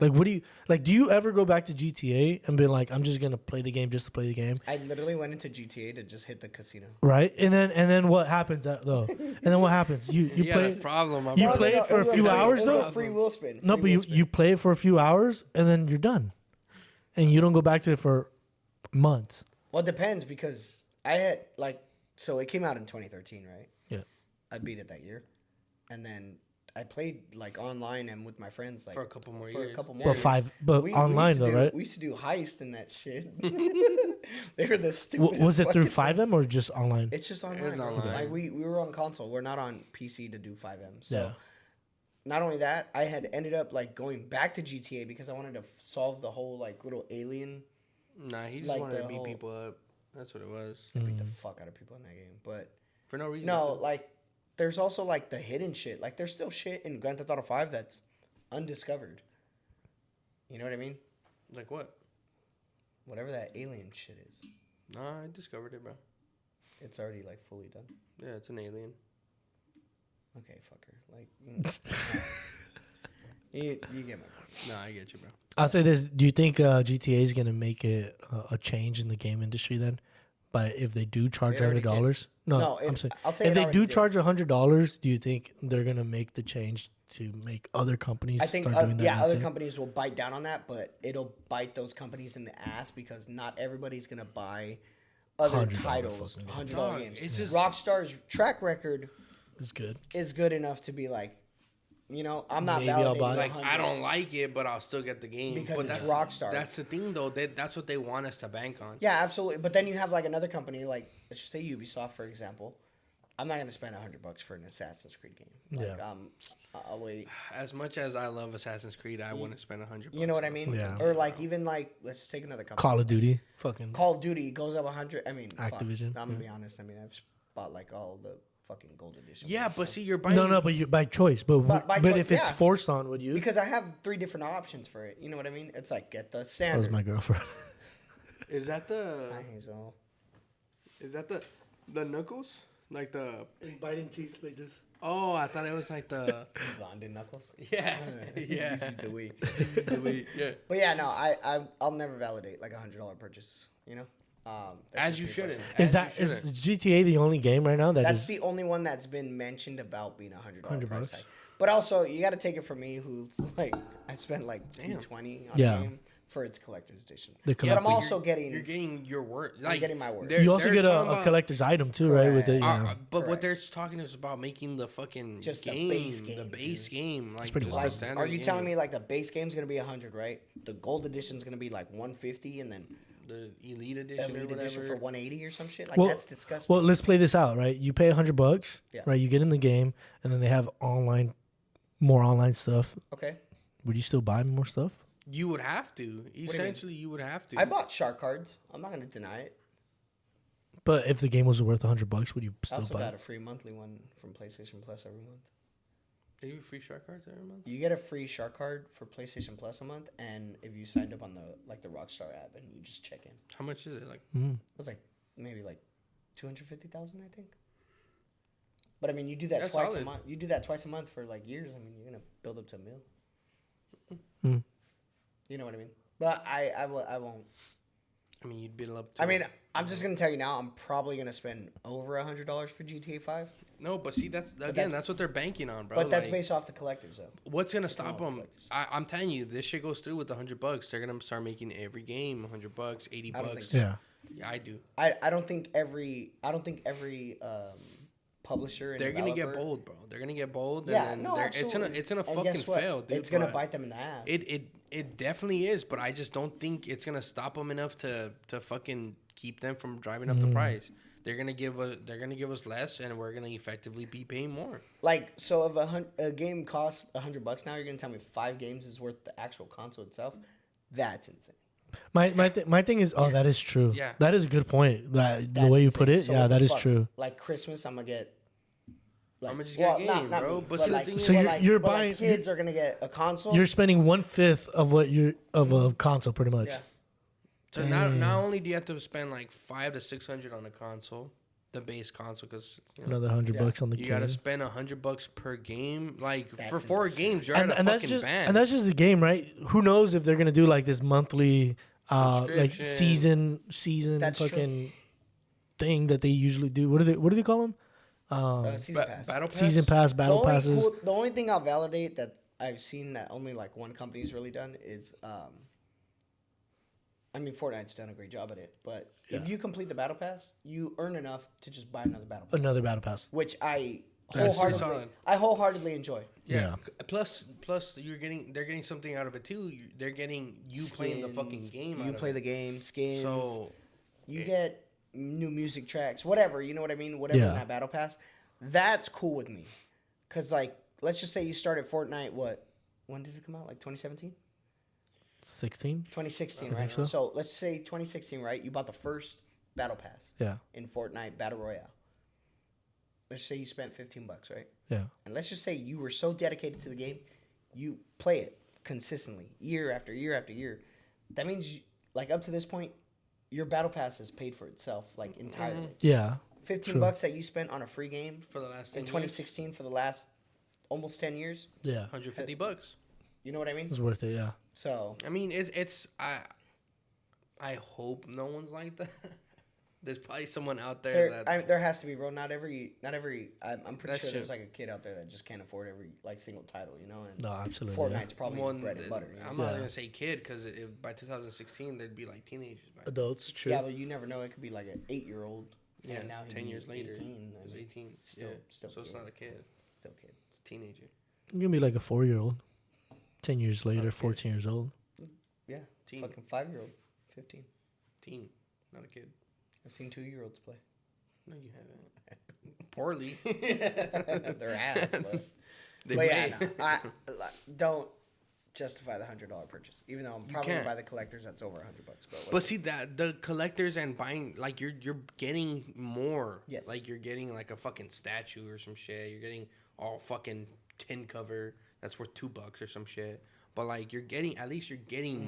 Like, what do you like? Do you ever go back to GTA and be like, I'm just gonna play the game just to play the game, I literally went into GTA to just hit the casino. right? And then what happens though? And then what happens? You Yeah, play. the problem. my you brother. play it for a was few free- hours, it was though? a free will spin. No, Free but will you spin. you play it for a few hours and then you're done, and you don't go back to it for months. Well, it depends because I had so it came out in 2013, right? Yeah. I beat it that year, and then I played like online and with my friends like For a couple more for years. a couple more. But years. We online used to though, do- right? We used to do heist in that shit. They were the stupidest. Was it through fucking- 5M or just online? It's just online. It's bro. online. Like we were on console. We're not on PC to do 5M. So Yeah. not only that, I had ended up like going back to GTA because I wanted to solve the whole like little alien Nah, he just like wanted the to beat whole- people up. That's what it was. beat the fuck out of people in that game. But For no reason. no, like there's also like the hidden shit. Like there's still shit in Grand Theft Auto 5 that's undiscovered. You know what I mean? Like what? Whatever that alien shit is, Nah, I discovered it, bro. it's already like fully done. Yeah, it's an alien. Okay, fucker. Like you get my point. Nah, I get you, bro. I'll say this: do you think GTA is gonna make it a change in the game industry then? But if they do charge They already $100, no, I'm it- saying I'll say if it they already do did. charge $100, do you think they're gonna make the change to make other companies I think start doing that? now other too? companies will bite down on that, but it'll bite those companies in the ass because not everybody's gonna buy other $100 titles, fucking game. $100 Dog, games. it's just- Rockstar's track record It's good. is good enough to be like, you know, I'm not Maybe I'll validating buy it. Like 100 I don't like it, but I'll still get the game Because but it's that's, Rockstar. That's the thing, though. That's what they want us to bank on. Yeah, absolutely. But then you have like another company, like let's just say Ubisoft, for example. I'm not gonna spend $100 for an Assassin's Creed game. Like, Yeah. I'll wait. As much as I love Assassin's Creed, I wouldn't spend $100. You know what I mean? Yeah. Or like even like let's take another company. Call of Duty, fucking Call of Duty goes up 100. I mean, Activision, I'm gonna be honest. I mean, I've bought like all the fucking gold edition. Yeah, ones, but so- see, you're buying. no, but you by choice. But By but choice, if it's yeah. forced on, would you? because I have 3 different options for it. You know what I mean? It's like get the That was standard. my girlfriend. Is that the? Hi, Hazel. Is that the knuckles? Like the? biting teeth like this. Oh, I thought it was like the. Blondie Knuckles. Yeah, yeah. This is the week. Yeah. But yeah, no, I'll never validate like $100 purchase. You know. That's As just you me shouldn't. personally. As Is that you is shouldn't. GTA the only game right now that That's is the only one that's been mentioned about being $100 price $100? tag. But also, you got to take it from me, who's like, I spent like $220 on a game for its collector's edition. But I'm also getting. You're getting your worth. Like, I'm getting my worth. You also get a collector's item too, right? With it, yeah. But what they're talking is about making the fucking just game, the base game. Like, pretty like are you telling me like the base game's gonna be 100, right? The gold edition's gonna be like 150, and then the elite edition for 180 or some shit? Like, that's disgusting. Well, let's play this out, right? You pay $100, right? You get in the game, and then they have more online stuff. Okay. Would you still buy more stuff? You would have to. Essentially, you would have to. I bought shark cards. I'm not gonna deny it. But if the game was worth $100, would you still buy? I also got a free monthly one from PlayStation Plus every month. They give you free shark cards every month? You get a free shark card for PlayStation Plus a month, and if you signed up on the Rockstar app and you just check in. How much is it? Like it was like maybe like 250,000, I think. But I mean, you do that twice a month. You do that twice a month for like years. I mean, you're gonna build up to $1 million. You know what I mean? But I won't. I mean, you'd build up to. I mean, I'm just gonna tell you now. I'm probably gonna spend over $100 for GTA 5. No, but see, that's what they're banking on, bro. But that's based off the collectors, though. What's gonna stop them? I'm telling you, if this shit goes through with $100, they're gonna start making every game $100, $80. So. Yeah, I do. I don't think every publisher and they're developer, gonna get bold, bro. They're gonna get bold. Yeah, and no, absolutely. It's gonna fucking fail, dude. It's gonna bite them in the ass. It definitely is, but I just don't think it's gonna stop them enough to fucking keep them from driving up the price. They're gonna give us less, and we're gonna effectively be paying more. Like, so if a game costs $100 now, you're gonna tell me 5 games is worth the actual console itself? That's insane. My thing is, that is true. Yeah, that is a good point. The way you put it, so that is true. Like Christmas, I'm gonna get. Like, I'm gonna just get a game, not bro. Me, but like, so you're buying. Like kids are gonna get a console. You're spending 1/5 of what of a console, pretty much. Yeah. So not only do you have to spend like $500 to $600 on a console, the base console, because another $100 on the game. You gotta spend $100 per game. Like that's for 4 games, you're and at a that's fucking just ban. and that's just a game, right? Who knows if they're gonna do like this monthly, like season that's fucking true. thing that they usually do. What do they call them? Season pass. Battle pass? Season pass, battle passes. The only thing I'll validate that I've seen that only like one company's really done is, I mean, Fortnite's done a great job at it. But if you complete the battle pass, you earn enough to just buy another battle pass. Another battle pass, which I wholeheartedly enjoy. Yeah. Plus, they're getting something out of it too. They're getting skins, playing the fucking game. You play the game, skins. So you get new music tracks, whatever. You know what I mean? Whatever in that battle pass. That's cool with me. Cause like, let's just say you started Fortnite. When did it come out? Like 2017. 2016, right? So let's say 2016, right? You bought the first battle pass. Yeah. In Fortnite Battle Royale. Let's say you spent $15, right? Yeah. And let's just say you were so dedicated to the game, you play it consistently, year after year after year. That means, like, up to this point, your battle pass has paid for itself, like, entirely. Yeah. $15 that you spent on a free game for the last in 2016 years. For the last almost 10 years. Yeah. $150. You know what I mean? It's worth it. Yeah. So I mean, I hope no one's like that. There's probably someone out there there has to be, bro. Not every. I'm pretty sure there's like a kid out there that just can't afford every like single title, you know. And no, absolutely. Fortnite's probably bread and butter. You know? I'm not gonna say kid because by 2016 they'd be like teenagers. Adults, true. Yeah, but you never know. It could be like an 8-year-old. Yeah, and now 10 years later, 18. he's 18. Still, so it's not a kid. Still a kid. It's a teenager. It's gonna be like a 4-year-old. 10 years later, 14 years old. Yeah, teen. Fucking 5-year-old, 15. Teen, not a kid. I've seen 2-year-olds play. No, you haven't. Poorly. They're ass, but don't justify the $100 purchase. Even though I'm probably gonna buy the collectors, that's over $100. But see that the collectors and buying, like you're getting more. Yes. Like you're getting like a fucking statue or some shit. You're getting all fucking tin cover that's worth $2 or some shit. But like you're getting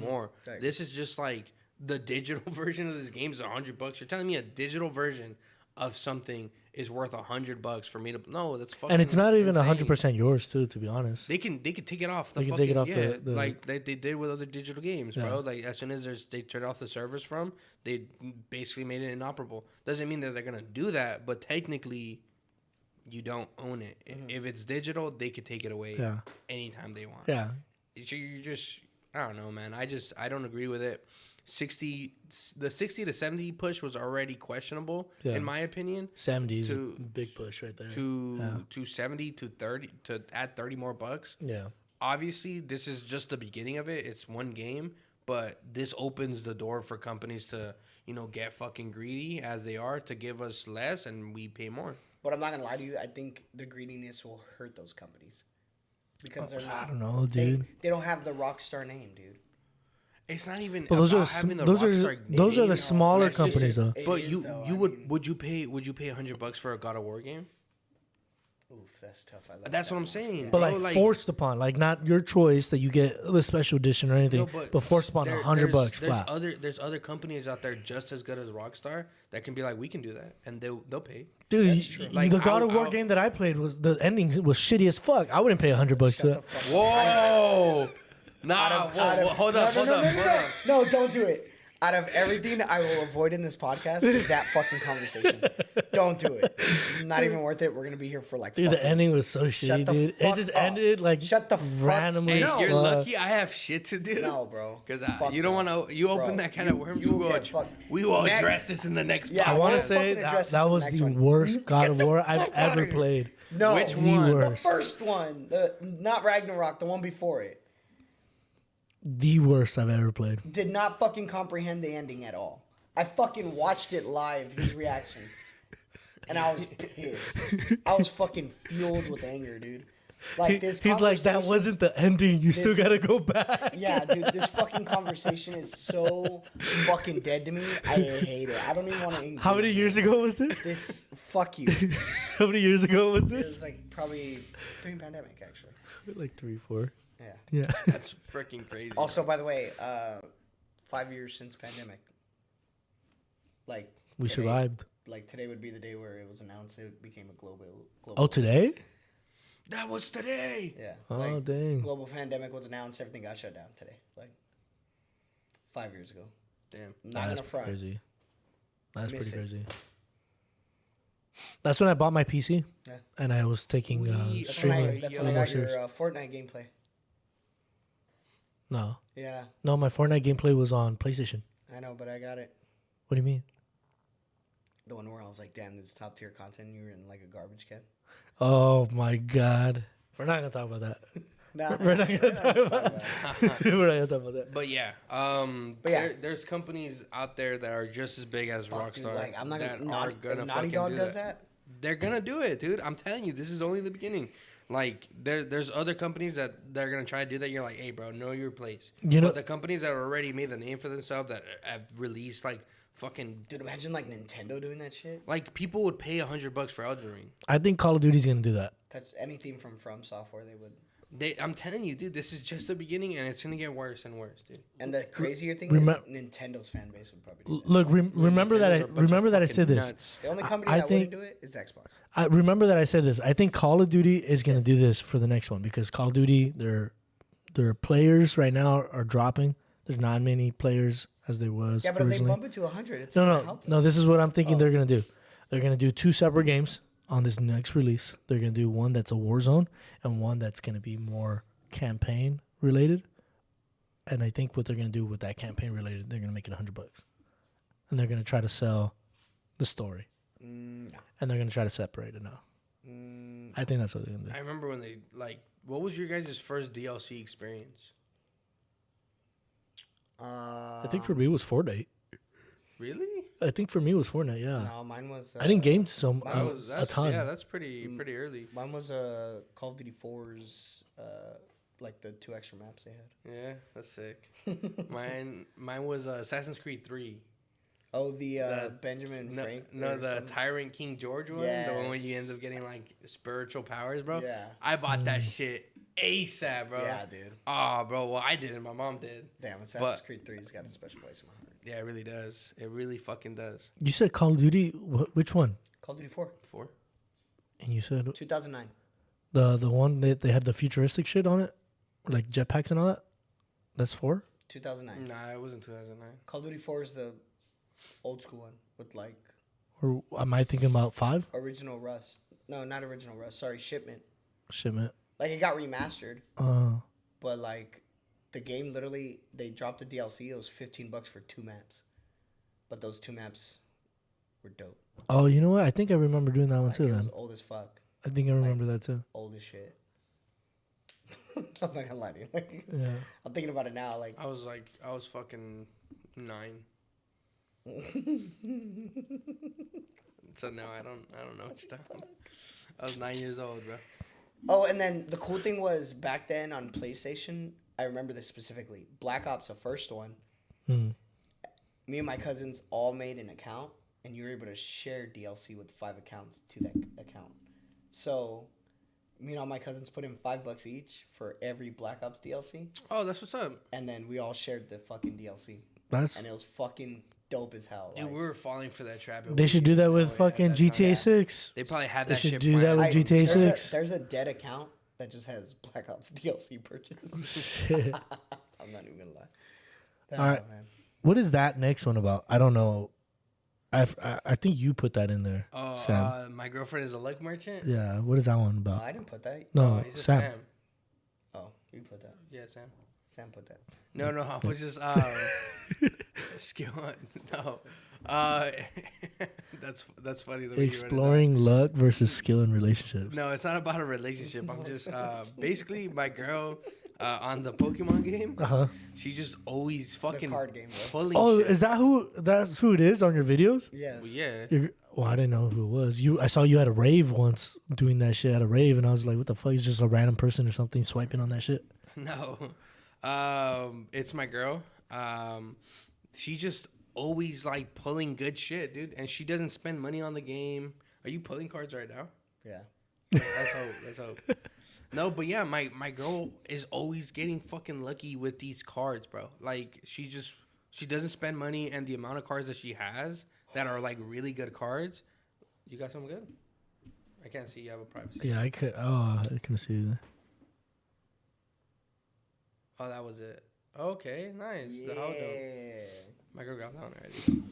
more. Right. This is just like the digital version of this game is $100. You're telling me a digital version of something is worth $100 for me to that's fucking. And it's not even 100% yours too, to be honest. They can take it off. They can take it off like they did with other digital games, bro. Like as soon as they turn off the servers they basically made it inoperable. Doesn't mean that they're gonna do that, but technically, you don't own it. If it's digital, they could take it away anytime they want. Yeah. You're just, I don't know, man. I don't agree with it. The 60 to 70 push was already questionable in my opinion. 70 is a big push right there. To 70 to 30 to add 30 more bucks. Yeah. Obviously, this is just the beginning of it. It's one game, but this opens the door for companies to, get fucking greedy as they are to give us less and we pay more. But I'm not gonna lie to you. I think the greediness will hurt those companies because they're not. I don't know, dude. They don't have the Rockstar name, dude. It's not even. But those are the smaller companies though. But would you pay $100 for a God of War game? Oof, that's tough. That's what I'm saying. But like forced upon, like not your choice that you get the special edition or anything, but forced upon $100 flat. There's other companies out there just as good as Rockstar that can be like, we can do that, and they'll pay. Dude, the God of War game that I played the ending was shitty as fuck. I wouldn't pay $100 for that. Whoa. Nah, hold up. No, don't do it. Out of everything I will avoid in this podcast is that fucking conversation. Don't do it. Not even worth it. We're gonna be here for like. Dude, the ending was so shitty, dude. It just ended like shut the fuck randomly. Hey, you're lucky I have shit to do. No, bro. Because you don't want to. You open that kind of worms. We will address this in the next. I want to say that was the worst God of War I've ever played. No, which one? The first one, not Ragnarok, the one before it. The worst I've ever played. Did not fucking comprehend the ending at all. I fucking watched it live, his reaction. And I was pissed. I was fucking fueled with anger, dude. Like this He's like, that wasn't the ending. You still gotta go back. Yeah, dude, this fucking conversation is so fucking dead to me. I hate it. I don't even want to engage. How many years ago was this? Fuck you. How many years ago was It this? was like probably during pandemic, actually. Like 3, 4. Yeah. That's freaking crazy. Also, by the way, 5 years since pandemic. Like we survived. Like today would be the day where it was announced it became a global. Oh, today? That was today. Yeah. Oh, dang. Global pandemic was announced. Everything got shut down today. Like 5 years ago. Damn. Not in the front. Crazy. That's pretty crazy. That's when I bought my PC. Yeah. And I was taking streaming. That's when I got your Fortnite gameplay. No. Yeah. No, my Fortnite gameplay was on PlayStation. I know, but I got it. What do you mean? The one where I was like, damn, this is top tier content. You were in like a garbage can. Oh my God. We're not gonna talk about that. We're not gonna talk about that. We're not gonna talk about that. But yeah, there's companies out there that are just as big as Rockstar. Dude, like, I'm not gonna Naughty Dog does that. They're gonna do it, dude. I'm telling you, this is only the beginning. Like there's other companies that they're gonna try to do that. You're like, hey, bro, know your place. But the companies that already made the name for themselves that have released like fucking. Dude, imagine like Nintendo doing that shit. Like people would pay $100 for Elden Ring. I think Call of Duty's gonna do that. That's anything from Software they would. I'm telling you, dude, this is just the beginning, and it's gonna get worse and worse, dude. And the crazier thing is Nintendo's fan base would probably do that. Look, remember that I said this. Nuts. The only company that wouldn't do it is Xbox. I remember that I said this. I think Call of Duty is gonna do this for the next one because Call of Duty, their players right now are dropping. There's not many players as there was. Yeah, but originally. if they bump it to 100, it's no. This is what I'm thinking they're gonna do. They're gonna do 2 separate games on this next release. They're gonna do one that's a Warzone and one that's gonna be more campaign related. And I think what they're gonna do with that campaign related, they're gonna make it $100, and they're gonna try to sell the story, and they're gonna try to separate it now. I think that's what they're gonna do. I remember when they what was your guys' first DLC experience? I think for me it was Fortnite. Really? I think for me it was Fortnite. Yeah. No, mine was. I didn't game a ton. Yeah, that's pretty early. Mine was Call of Duty 4's like the 2 extra maps they had. Yeah, that's sick. mine was Assassin's Creed 3. Oh, the Benjamin Frank. No, the Tyrant King George one. Yes. The one where you end up getting like spiritual powers, bro. Yeah. I bought that shit ASAP, bro. Yeah, dude. Oh, bro. Well, I didn't. My mom did. Damn, Assassin's Creed 3's got a special place in my heart. Yeah, it really does. It really fucking does. You said Call of Duty. Which one? Call of Duty 4. 4. And you said 2009. The one that they had the futuristic shit on it, like jetpacks and all that. That's 4. 2009. Nah, it wasn't 2009. Call of Duty 4 is the old school one with like. Or am I thinking about 5? Original Rust. No, not original Rust. Sorry, Shipment. Shipment. Like it got remastered, but like the game literally they dropped the DLC. It was $15 for 2 maps, but those 2 maps were dope. Oh, you know what? I think I remember doing that one Like, too. it Then was old as fuck. I think I remember that too. Old as shit. I'm not gonna lie to you. Like, Yeah. I'm thinking about it now. Like I was fucking 9. So no, I don't know what you're talking about. I was 9 years old, bro. oh, and then the cool thing was back then on PlayStation. I remember this specifically. Black Ops, the first one. Mm. Me and my cousins all made an account, and you were able to share DLC with 5 accounts to that account. So, me and all my cousins put in $5 each for every Black Ops DLC, Oh, that's what's up. and then we all shared the fucking DLC, That's and it was fucking dope as hell. Dude, Like, we were falling for that trap. they should do that with yeah, fucking that time. GTA Yeah. 6. They probably had They that should shit do that planned. with GTA there's 6. there's a dead account that just has Black Ops DLC purchase. Shit. I'm not even gonna lie. All right. Man. What is that next one about? I don't know. I think you put that in there, Oh, Sam. my girlfriend is a luck merchant. Yeah. What is that one Oh, about? I didn't put that. No, Oh, he said Sam. Oh, you put that. Yeah, Sam. Sam put that. No, I was just skill. No, that's funny. The way you wrote it down. Exploring luck versus skill in relationships. No, it's not about a relationship. I'm just basically my girl on the Pokemon game. Uh-huh. She just always fucking card game, bro. pulling. Oh, shit. is that's who it is on your videos? Yes. Well, yeah. Well, I didn't know who it was. I saw you at a rave once doing that shit at a rave, and I was like, "What the fuck?" It's just a random person or something swiping on that shit. No, it's my girl. She just always like pulling good shit, dude, and she doesn't spend money on the game. Are you pulling cards right now? Yeah. That's hope. No, but yeah, my girl is always getting fucking lucky with these cards, bro. Like she doesn't spend money, and the amount of cards that she has that are like really good cards. You got something good? I can't see. You have a privacy. Yeah, I could. Oh, I couldn't see you there. Oh, that was it. Okay, nice. The Holdo. Yeah. My girl got that one already.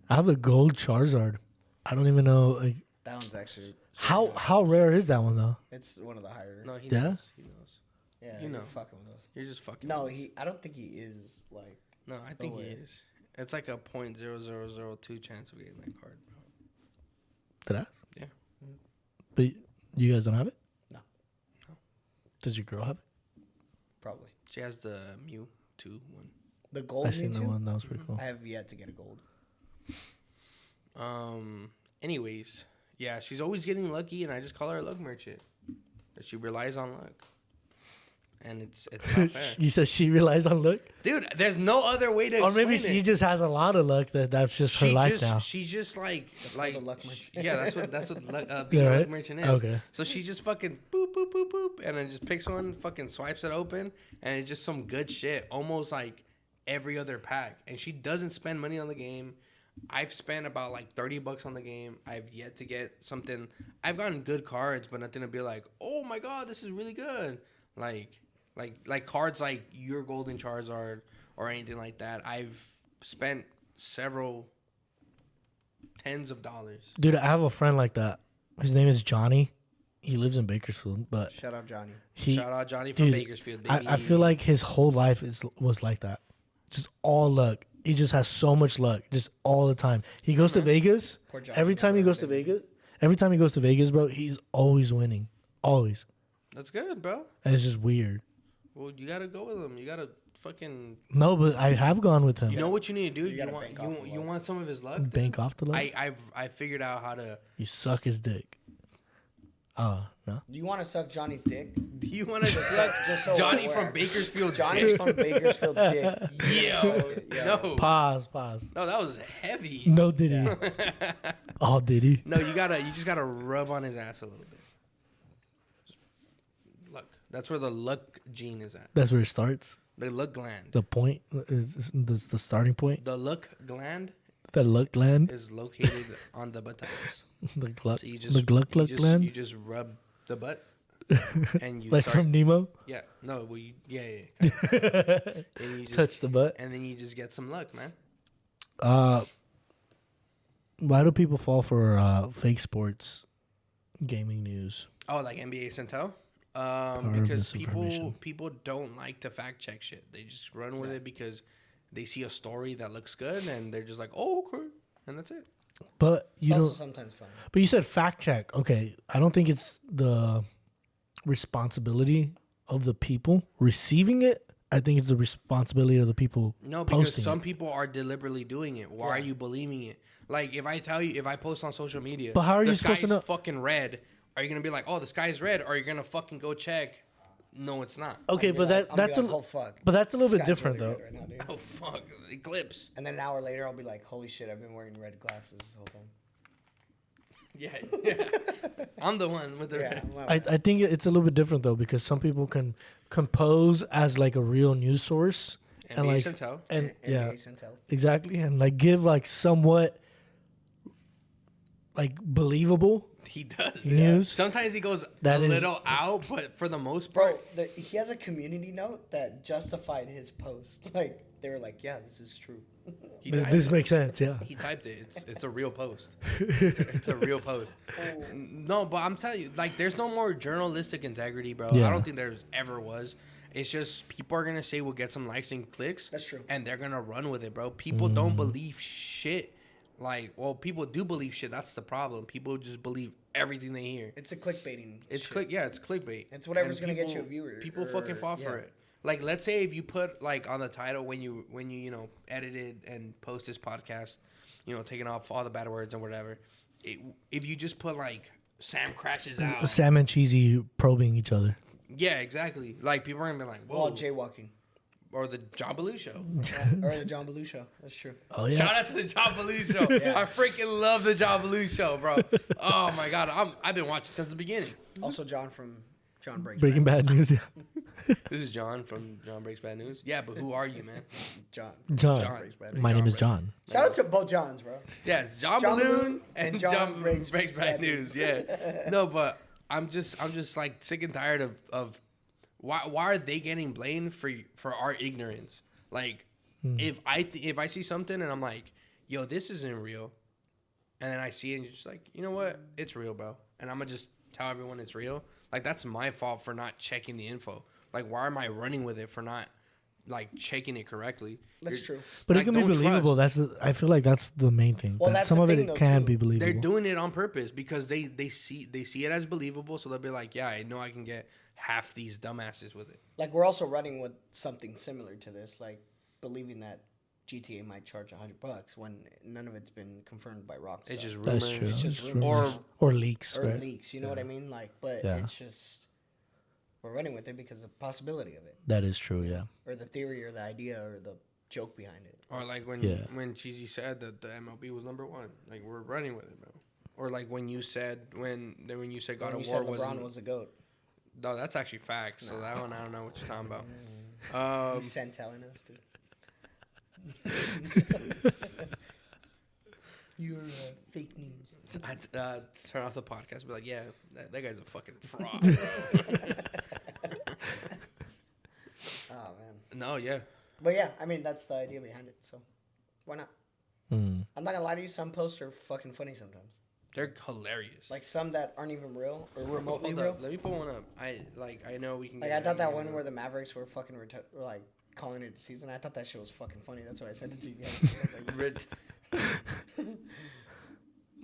I have a gold Charizard. I don't even know like That one's actually. how rare is that one though. It's one of the higher. No, he Yeah? knows. He knows. Yeah. you know. You're fucking with us. You're just fucking. No, with us. I don't think he is like. No, I think he way. is. It's like a 0.0002 chance of getting that card, bro. Did I? Yeah. But you guys don't have it? No. No. Does your girl have it? Probably. She has the Mew 2 one. The gold. I seen that Mewtwo? one. That was pretty cool. I have yet to get a gold. Anyways, yeah, she's always getting lucky, and I just call her a luck merchant. But she relies on luck, and it's not fair, You said she relies on luck, dude. There's no other way to. or maybe explain she it. just has a lot of luck that's just her life now. She's just like called a luck merchant. yeah, that's what being Yeah, a right? luck merchant is. Okay. So she just fucking boop boop boop boop, and then just picks one, fucking swipes it open, and it's just some good shit, almost like every other pack. And she doesn't spend money on the game. I've spent about like $30 on the game. I've yet to get something. I've gotten good cards, but nothing to be like, oh my god, this is really good. Like cards like your Golden Charizard or anything like that. I've spent several tens of dollars. Dude, I have a friend like that. His name is Johnny. He lives in Bakersfield, but Shout out Johnny. Shout out Johnny from dude, Bakersfield, baby. I feel like his whole life was like that. Just all luck. He just has so much luck, just all the time. He goes to Vegas. Poor Johnny. Every time he goes to Vegas, bro, he's always winning. Always. That's good, bro. And it's just weird. Well, you gotta go with him. You gotta fucking. No, but I have gone with him. You know what you need to do? You You gotta want bank off the you luck. want some of his luck? dude? Bank off the luck? I figured out how to. You suck his dick. Oh, no. Do you want to suck Johnny's dick? Do you want to suck just so Johnny we're from aware. Bakersfield? Johnny's from Bakersfield dick. Yo, Yeah. no, Pause. no, that was heavy. No, did he? Oh, did he? No, you just gotta rub on his ass a little bit. Luck. That's where the luck gene is at. That's where it starts. The luck gland. The point is the starting point. The luck gland The luck gland. is located on the buttocks. The gluck. So you just The gluck gland. You just rub the butt, and you Like start, from Nemo. yeah. No, well, yeah. And you just, Touch the butt. and then you just get some luck, man. Why do people fall for fake sports Gaming news. Oh, like NBA Centel? of Because misinformation. people don't like to fact check shit. They just run with it because they see a story that looks good and they're just like, oh, okay, and that's it. But you It's also don't. sometimes fun. But you said fact check. Okay, I don't think it's the responsibility of the people receiving it. I think it's the responsibility of the people No, because posting some it. people are deliberately doing it. Why are you believing it? Like, if I tell you, if I post on social media, But how are the you supposed to sky's know? fucking red, are you gonna be like, oh, the sky's red? Or are you gonna fucking go check? No, it's not. Okay, I'll be but like- I'll be that's like, a oh fuck. but that's a little bit Sky's different really though. red right now, dude. Oh fuck, eclipse. And then an hour later, I'll be like, holy shit, I've been wearing red glasses this whole time. Yeah. I'm the one with the Yeah. red. Well, I think it's a little bit different though because some people can compose as like a real news source and NBA like Centel. and NBA yeah, Centel. exactly, and like give like somewhat like believable He does. news. Sometimes he goes That a is- little out, but for the most Bro, part, he has a community note that justified his post. Like, they were like, yeah, this is true. he This, typed this it. makes sense, yeah. He typed it. It's a real post. It's a real post. No, but I'm telling you, like, there's no more journalistic integrity, bro. Yeah. I don't think there's ever was. It's just people are gonna say we'll get some likes and clicks. That's true. And they're gonna run with it, bro. People don't believe shit. Like, well, people do believe shit. That's the problem. People just believe everything they hear. It's a clickbaiting. It's shit. it's clickbait. It's whatever's And gonna get you a people- viewer, People or- fucking fall for yeah. it. Like, let's say if you put like on the title when you edited and post this podcast, taking off all the bad words and whatever. If you just put like Sam crashes out. Sam and Cheesy probing each other. Yeah, exactly. Like people are gonna be like, whoa, Well, jaywalking. or the John Baloo show. Or the John Baloo show. That's true. Oh yeah. Shout out to the John Baloo show. I freaking love the John Baloo show, bro. Oh my god, I've been watching since the beginning. Also, John from John Breaks Breaking Bad News, yeah. This is John from John Breaks Bad News. Yeah, but who are you, man? John. John. Breaks Bad My John name is Breaks- John. Shout out to both Johns, bro. Yeah, John John Balloon Balloon and and John John Breaks Breaks Bad Bad News. News. Yeah, no, but I'm just like sick and tired of why are they getting blamed for our ignorance? Like if I see something and I'm like, yo, this isn't real, and then I see it and you're just like, you know what, it's real, bro, and I'm gonna just tell everyone it's real. Like that's my fault for not checking the info. Like why am I running with it for not like checking it correctly? That's true. But Like, it can be don't believable. trust. I feel like that's the main thing. Well, That that's some the of thing, it though, can too. be believable. They're doing it on purpose because they see it as believable, so they'll be like, yeah, I know I can get half these dumbasses with it. Like, we're also running with something similar to this, like believing that GTA might charge $100 when none of it's been confirmed by Rockstar. It's just rumors. That's true. It's just It's rumors. rumors. Or leaks, Or right? leaks, you know what I mean? Like, but Yeah. it's just we're running with it because of the possibility of it, That is true, yeah. or the theory, or the idea, or the joke behind it. Or like Yeah. when Cheesy said that the MLB was #1, like we're running with it, bro. Or like when you said when you said God When of you War said LeBron was was the goat. no, that's actually facts. So that one I don't know what you're talking about. He's sent telling us, dude. You're fake news. I turn off the podcast and be like, yeah, that guy's a fucking fraud, bro. Oh man. No, yeah. But yeah, I mean that's the idea behind it. So why not? Mm. I'm not gonna lie to you. Some posts are fucking funny sometimes. They're hilarious. Like some that aren't even real or remotely Hold real. up, let me put one up. I know we can. Like get I it thought that again, one bro. where the Mavericks were fucking were like calling it a season. I thought that shit was fucking funny. That's why I sent it to you guys. I was like, Rid-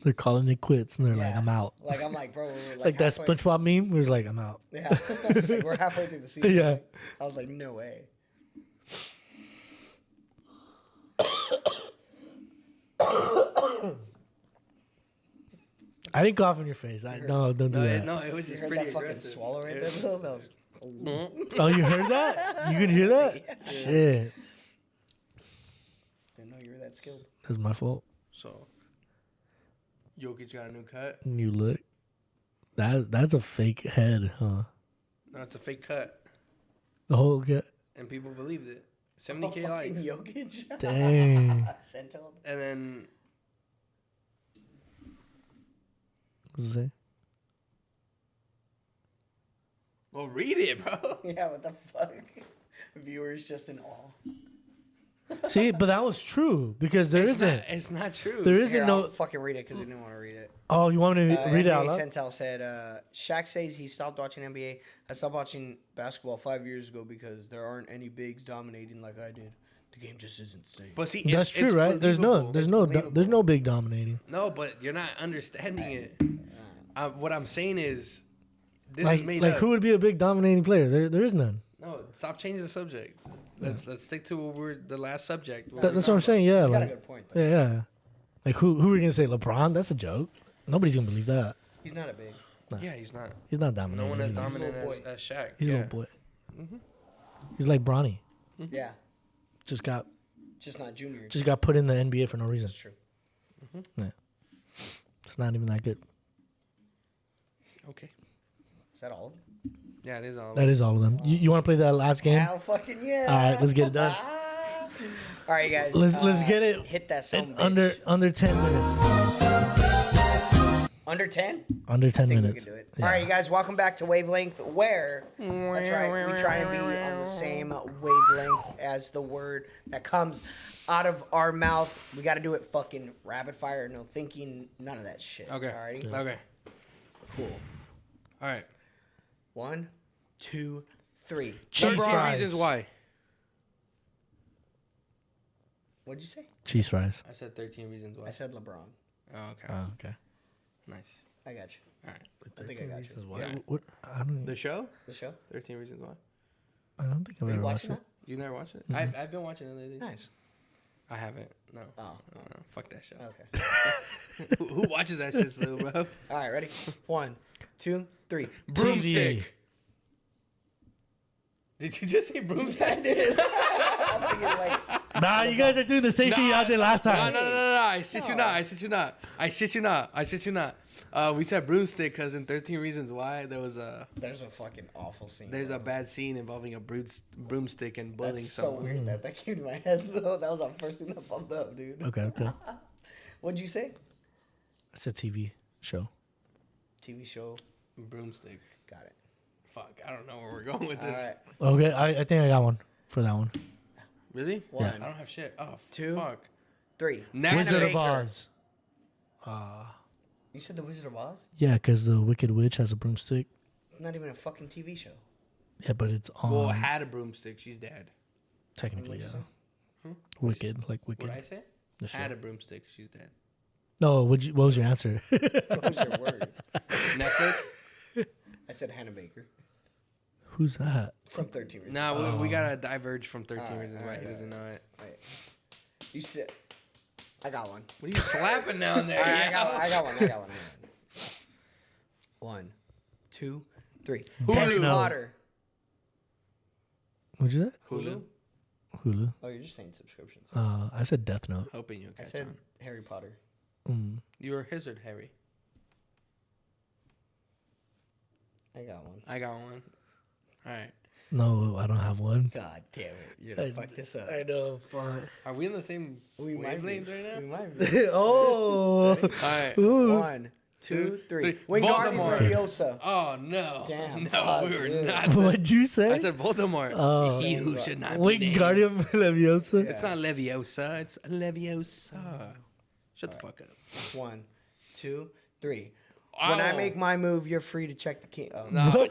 They're calling it quits and they're like, yeah. I'm out. Like I'm like, bro, we're Like that halfway- SpongeBob meme was like, I'm out. Yeah, like, we're halfway through the season. Yeah. I was like, no way. I didn't cough in your face. No, don't do that. no, it was You just heard pretty that fucking aggressive. swallow right there, Bill? That was, Oh, you heard that? You can hear that? Shit. didn't know you were that skilled. That's my fault. So, Jokic got a new cut. New look. That's a fake head, huh? No, it's a fake cut, The whole get. and people believed it. 70K Oh, likes, fucking Jokic. Dang. Sentel. and then What's it say? well, read it, bro. Yeah, what the fuck? Viewers just in awe. See, but that was true because there isn't. It's not true. There isn't Here, no. I'll fucking read it because I didn't want to read it. Oh, you want me to read it out NBA loud? Centel said, Shaq says he stopped watching NBA. I stopped watching basketball 5 years ago because there aren't any bigs dominating like I did. The game just isn't the same. But see, That's true, right? There's no big dominating. No, but you're not understanding it. What I'm saying is, this Like, is made like up. who would be a big dominating player? There is none. No, stop changing the subject. Let's stick to what we're the last subject. That's what I'm saying. Yeah, He's got a like, good point, though. yeah. Like who are we gonna say? LeBron? That's a joke. Nobody's gonna believe that. He's not a big. Yeah, he's not. He's not dominating. No one as either. dominant He's a little boy. as Shaq. He's yeah. a little boy. He's like Bronny. Yeah. Just got Just not junior. put in the NBA for no reason. That's true. Yeah. It's not even that good. Okay. Is that all? Yeah, it is all. That is all of them. You want to play that last game? Hell fucking yeah. All right, let's get it done. All right, guys. Let's get it Hit that in son under 10 minutes. Under 10? Under 10 I think minutes. we can do it. Yeah. All right, you guys, welcome back to Wavelength, where that's right, we try and be on the same wavelength as the word that comes out of our mouth. We got to do it fucking rapid fire, no thinking, none of that shit. Okay. Alrighty? Okay. Cool. All right. 1, 2, 3. Cheese 13 fries. reasons why. What'd you say? Cheese fries. I said 13 reasons why. I said LeBron. Oh, okay. Oh, okay. Nice. I got you. All right. I think I got you. Why? Yeah. What? I don't. The show? The show? 13 reasons why. I don't think I've Are you ever watched watching it. that? You never watched it? I've been watching it lately. Nice. I haven't. No. Oh. Fuck that show. Okay. Who watches that shit still, bro? All right, ready? 1, 2, 3. Broomstick. Did you just say broomstick? I did. I'm thinking like, Nah, you guys are doing the same shit y'all did last time. No. I shit you not. We said broomstick because in 13 Reasons Why there's a fucking awful scene. there's a bad scene involving a broomstick and bullying That's so someone. weird that came to my head though. That was the first thing that popped up, dude. Okay. What'd you say? It's a TV show. TV show. Broomstick. Got it. Fuck, I don't know where we're going with All this. right. Okay, I think I got one for that one. Really? One. I don't have shit. Oh, 2, fuck. 3. Wizard of Baker. Oz. You said the Wizard of Oz? Yeah, because the Wicked Witch has a broomstick. Not even a fucking TV show. Yeah, but it's on. Well, had a broomstick. She's dead. Technically, What'd yeah. you Wicked, like Wicked. What I say? The show. Had a broomstick. She's dead. No, what was your answer? What was your word? Netflix? I said Hannah Baker Who's that? from 13 Reasons. Nah, we gotta diverge from 13 Alright, Reasons Why. He doesn't know it. Wait. You said. I got one. What are you slapping down there? All right, yo? I got one. 1, 2, 3. Hulu. Harry No. Potter. What'd you say? Hulu. Hulu. Oh, you're just saying subscriptions. I said Death Note. Hoping you I catch said on. Harry Potter. You were Hazard Harry. I got one. I got one. All right. No, I don't have one. God damn it. You're gonna fuck this up. I know. Fuck. Are we in the same We might be. wavelength right We now? might be. Oh. All right. Ooh. 1, 2, 3. Three. Wingardium Voldemort. Leviosa. Oh no! Damn, No, fuck, we were dude. not. What'd you say? I said Voldemort. Oh. He who should not be named. Wingardium Leviosa. It's not Leviosa. It's Leviosa. Shut the fuck up. 1, 2, 3. When I Oh. make my move, you're free to check the key. Oh. No.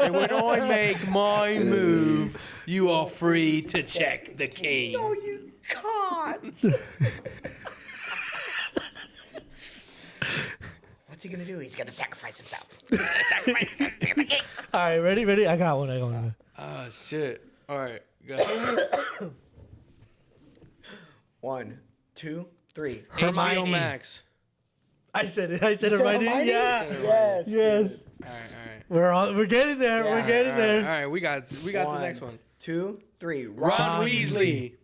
And when I make my move, you are free to check the key. No, you can't. What's he gonna do? He's gonna sacrifice himself. All right, ready? I got one. Oh shit! All right, go. 1, 2, 3. HBO Max. I said it. I said You said Hermione. Hermione? Yeah. Yes. Yes. All right. We're getting there. Yeah. We're getting All there. right. We got the next one. 2, 3. Ron Weasley.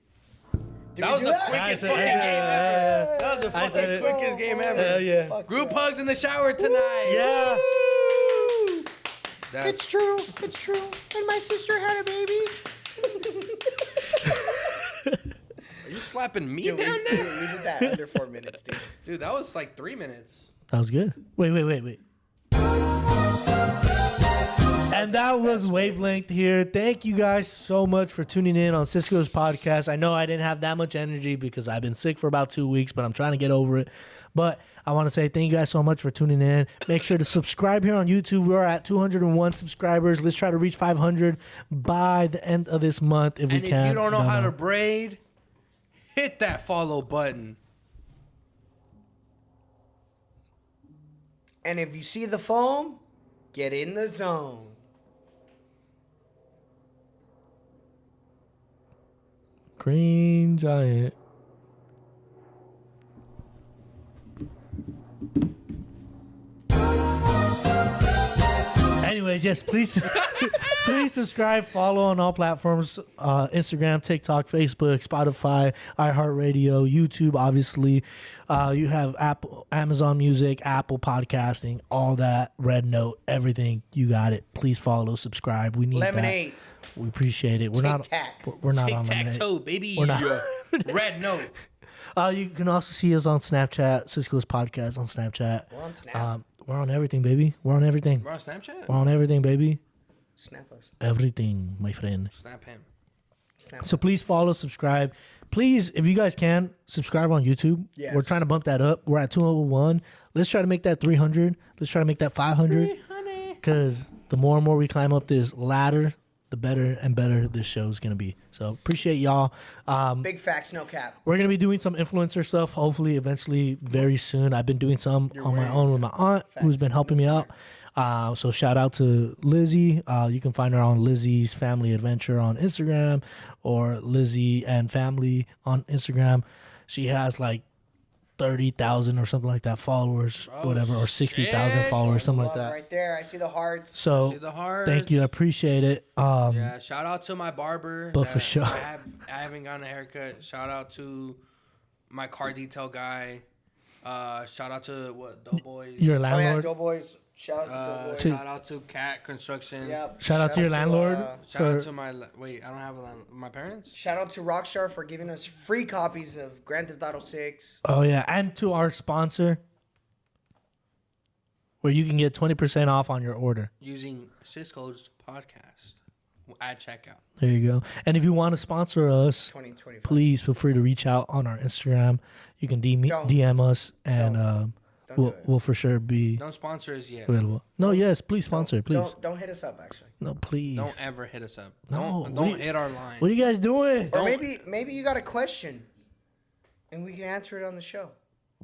That was do the that? quickest I fucking said- game ever. yeah. That was the I said fucking it. quickest game Hell ever. yeah. Fuck Group yeah. hugs in the shower tonight. Yeah. Woo! That's, It's true. It's true. And my sister had a baby. are you slapping me Dude, down there? we did that under 4 minutes, dude. Dude, that was like 3 minutes. That was good. Wait. And that was Wavelength here. Thank you guys so much for tuning in on Cisco's podcast. I know I didn't have that much energy because I've been sick for about 2 weeks, but I'm trying to get over it. But I want to say thank you guys so much for tuning in. Make sure to subscribe here on YouTube. We're at 201 subscribers. Let's try to reach 500 by the end of this month if we can. And if you don't know how to braid, hit that follow button. And if you see the foam, get in the zone. Green Giant. Anyways, yes, please please subscribe, follow on all platforms, Instagram, TikTok, Facebook, Spotify, iHeartRadio, YouTube, obviously. You have Apple, Amazon Music, Apple Podcasting, all that, Red Note, everything. You got it. Please follow, subscribe. We need Lemonade. that. We appreciate it. We're Tic-tac. not on Lemonade. Tic-tac-toe, baby. We're not. Red Note. You can also see us on Snapchat, Cisco's podcast on Snapchat. We're on Snap. We're on everything, baby. We're on everything. We're on Snapchat? We're on everything, baby. Snap us. Everything, my friend. Snap him. Snap. So please follow, subscribe. Please, if you guys can, subscribe on YouTube. Yes. We're trying to bump that up. We're at 201. Let's try to make that 300. Let's try to make that 500. Because the more and more we climb up this ladder, the better and better this show is going to be. So appreciate y'all. Big facts, no cap. We're going to be doing some influencer stuff, hopefully, eventually, very soon. I've been doing some on my own with my aunt, who's been helping me out. So shout out to Lizzie. You can find her on Lizzie's Family Adventure on Instagram or Lizzie and Family on Instagram. She has like 30,000 or something like that followers, whatever, or 60,000 followers, something like that. Right there, I see the hearts. So See the hearts. thank you, I appreciate it. Yeah, shout out to my barber. But for sure. I haven't gotten a haircut. Shout out to my car detail guy. Shout out to Doughboys. Your Oh yeah, landlord. Doughboys. Shout out to Doughboys. Shout out to Cat Construction. Yep. Shout out to your landlord. Shout out to my wait, I don't have a my parents. Shout out to Rockstar for giving us free copies of Grand Theft Auto 6. Oh yeah, and to our sponsor, where you can get 20% off on your order. Using Cisco's podcast at checkout. There you go. And if you want to sponsor us, 2025. please feel free to reach out on our Instagram. You can DM us, and we'll for sure be Don't sponsor us yet. available. No, yes, please sponsor, please. Don't hit us up, actually. No, please. Don't ever hit us up. No, Don't hit our line. What are you guys doing? Or maybe you got a question, and we can answer it on the show.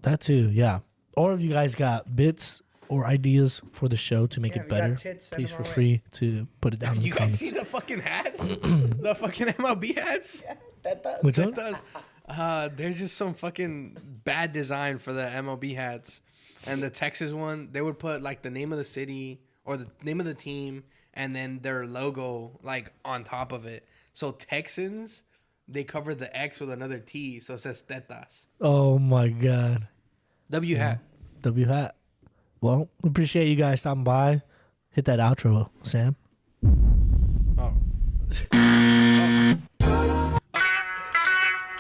That too, yeah. Or if you guys got bits or ideas for the show to make Yeah, it if you got better, tits, send please them feel our way. free to put it down in the You guys comments. see the fucking hats? The fucking MLB hats? That does. Which one? Does. There's just some fucking bad design for the MLB hats. And the Texas one, they would put like the name of the city or the name of the team and then their logo like on top of it. So Texans, they cover the X with another T, so it says Tetas. Oh my God. W hat. W hat. Well, appreciate you guys stopping by. Hit that outro, Sam. Oh.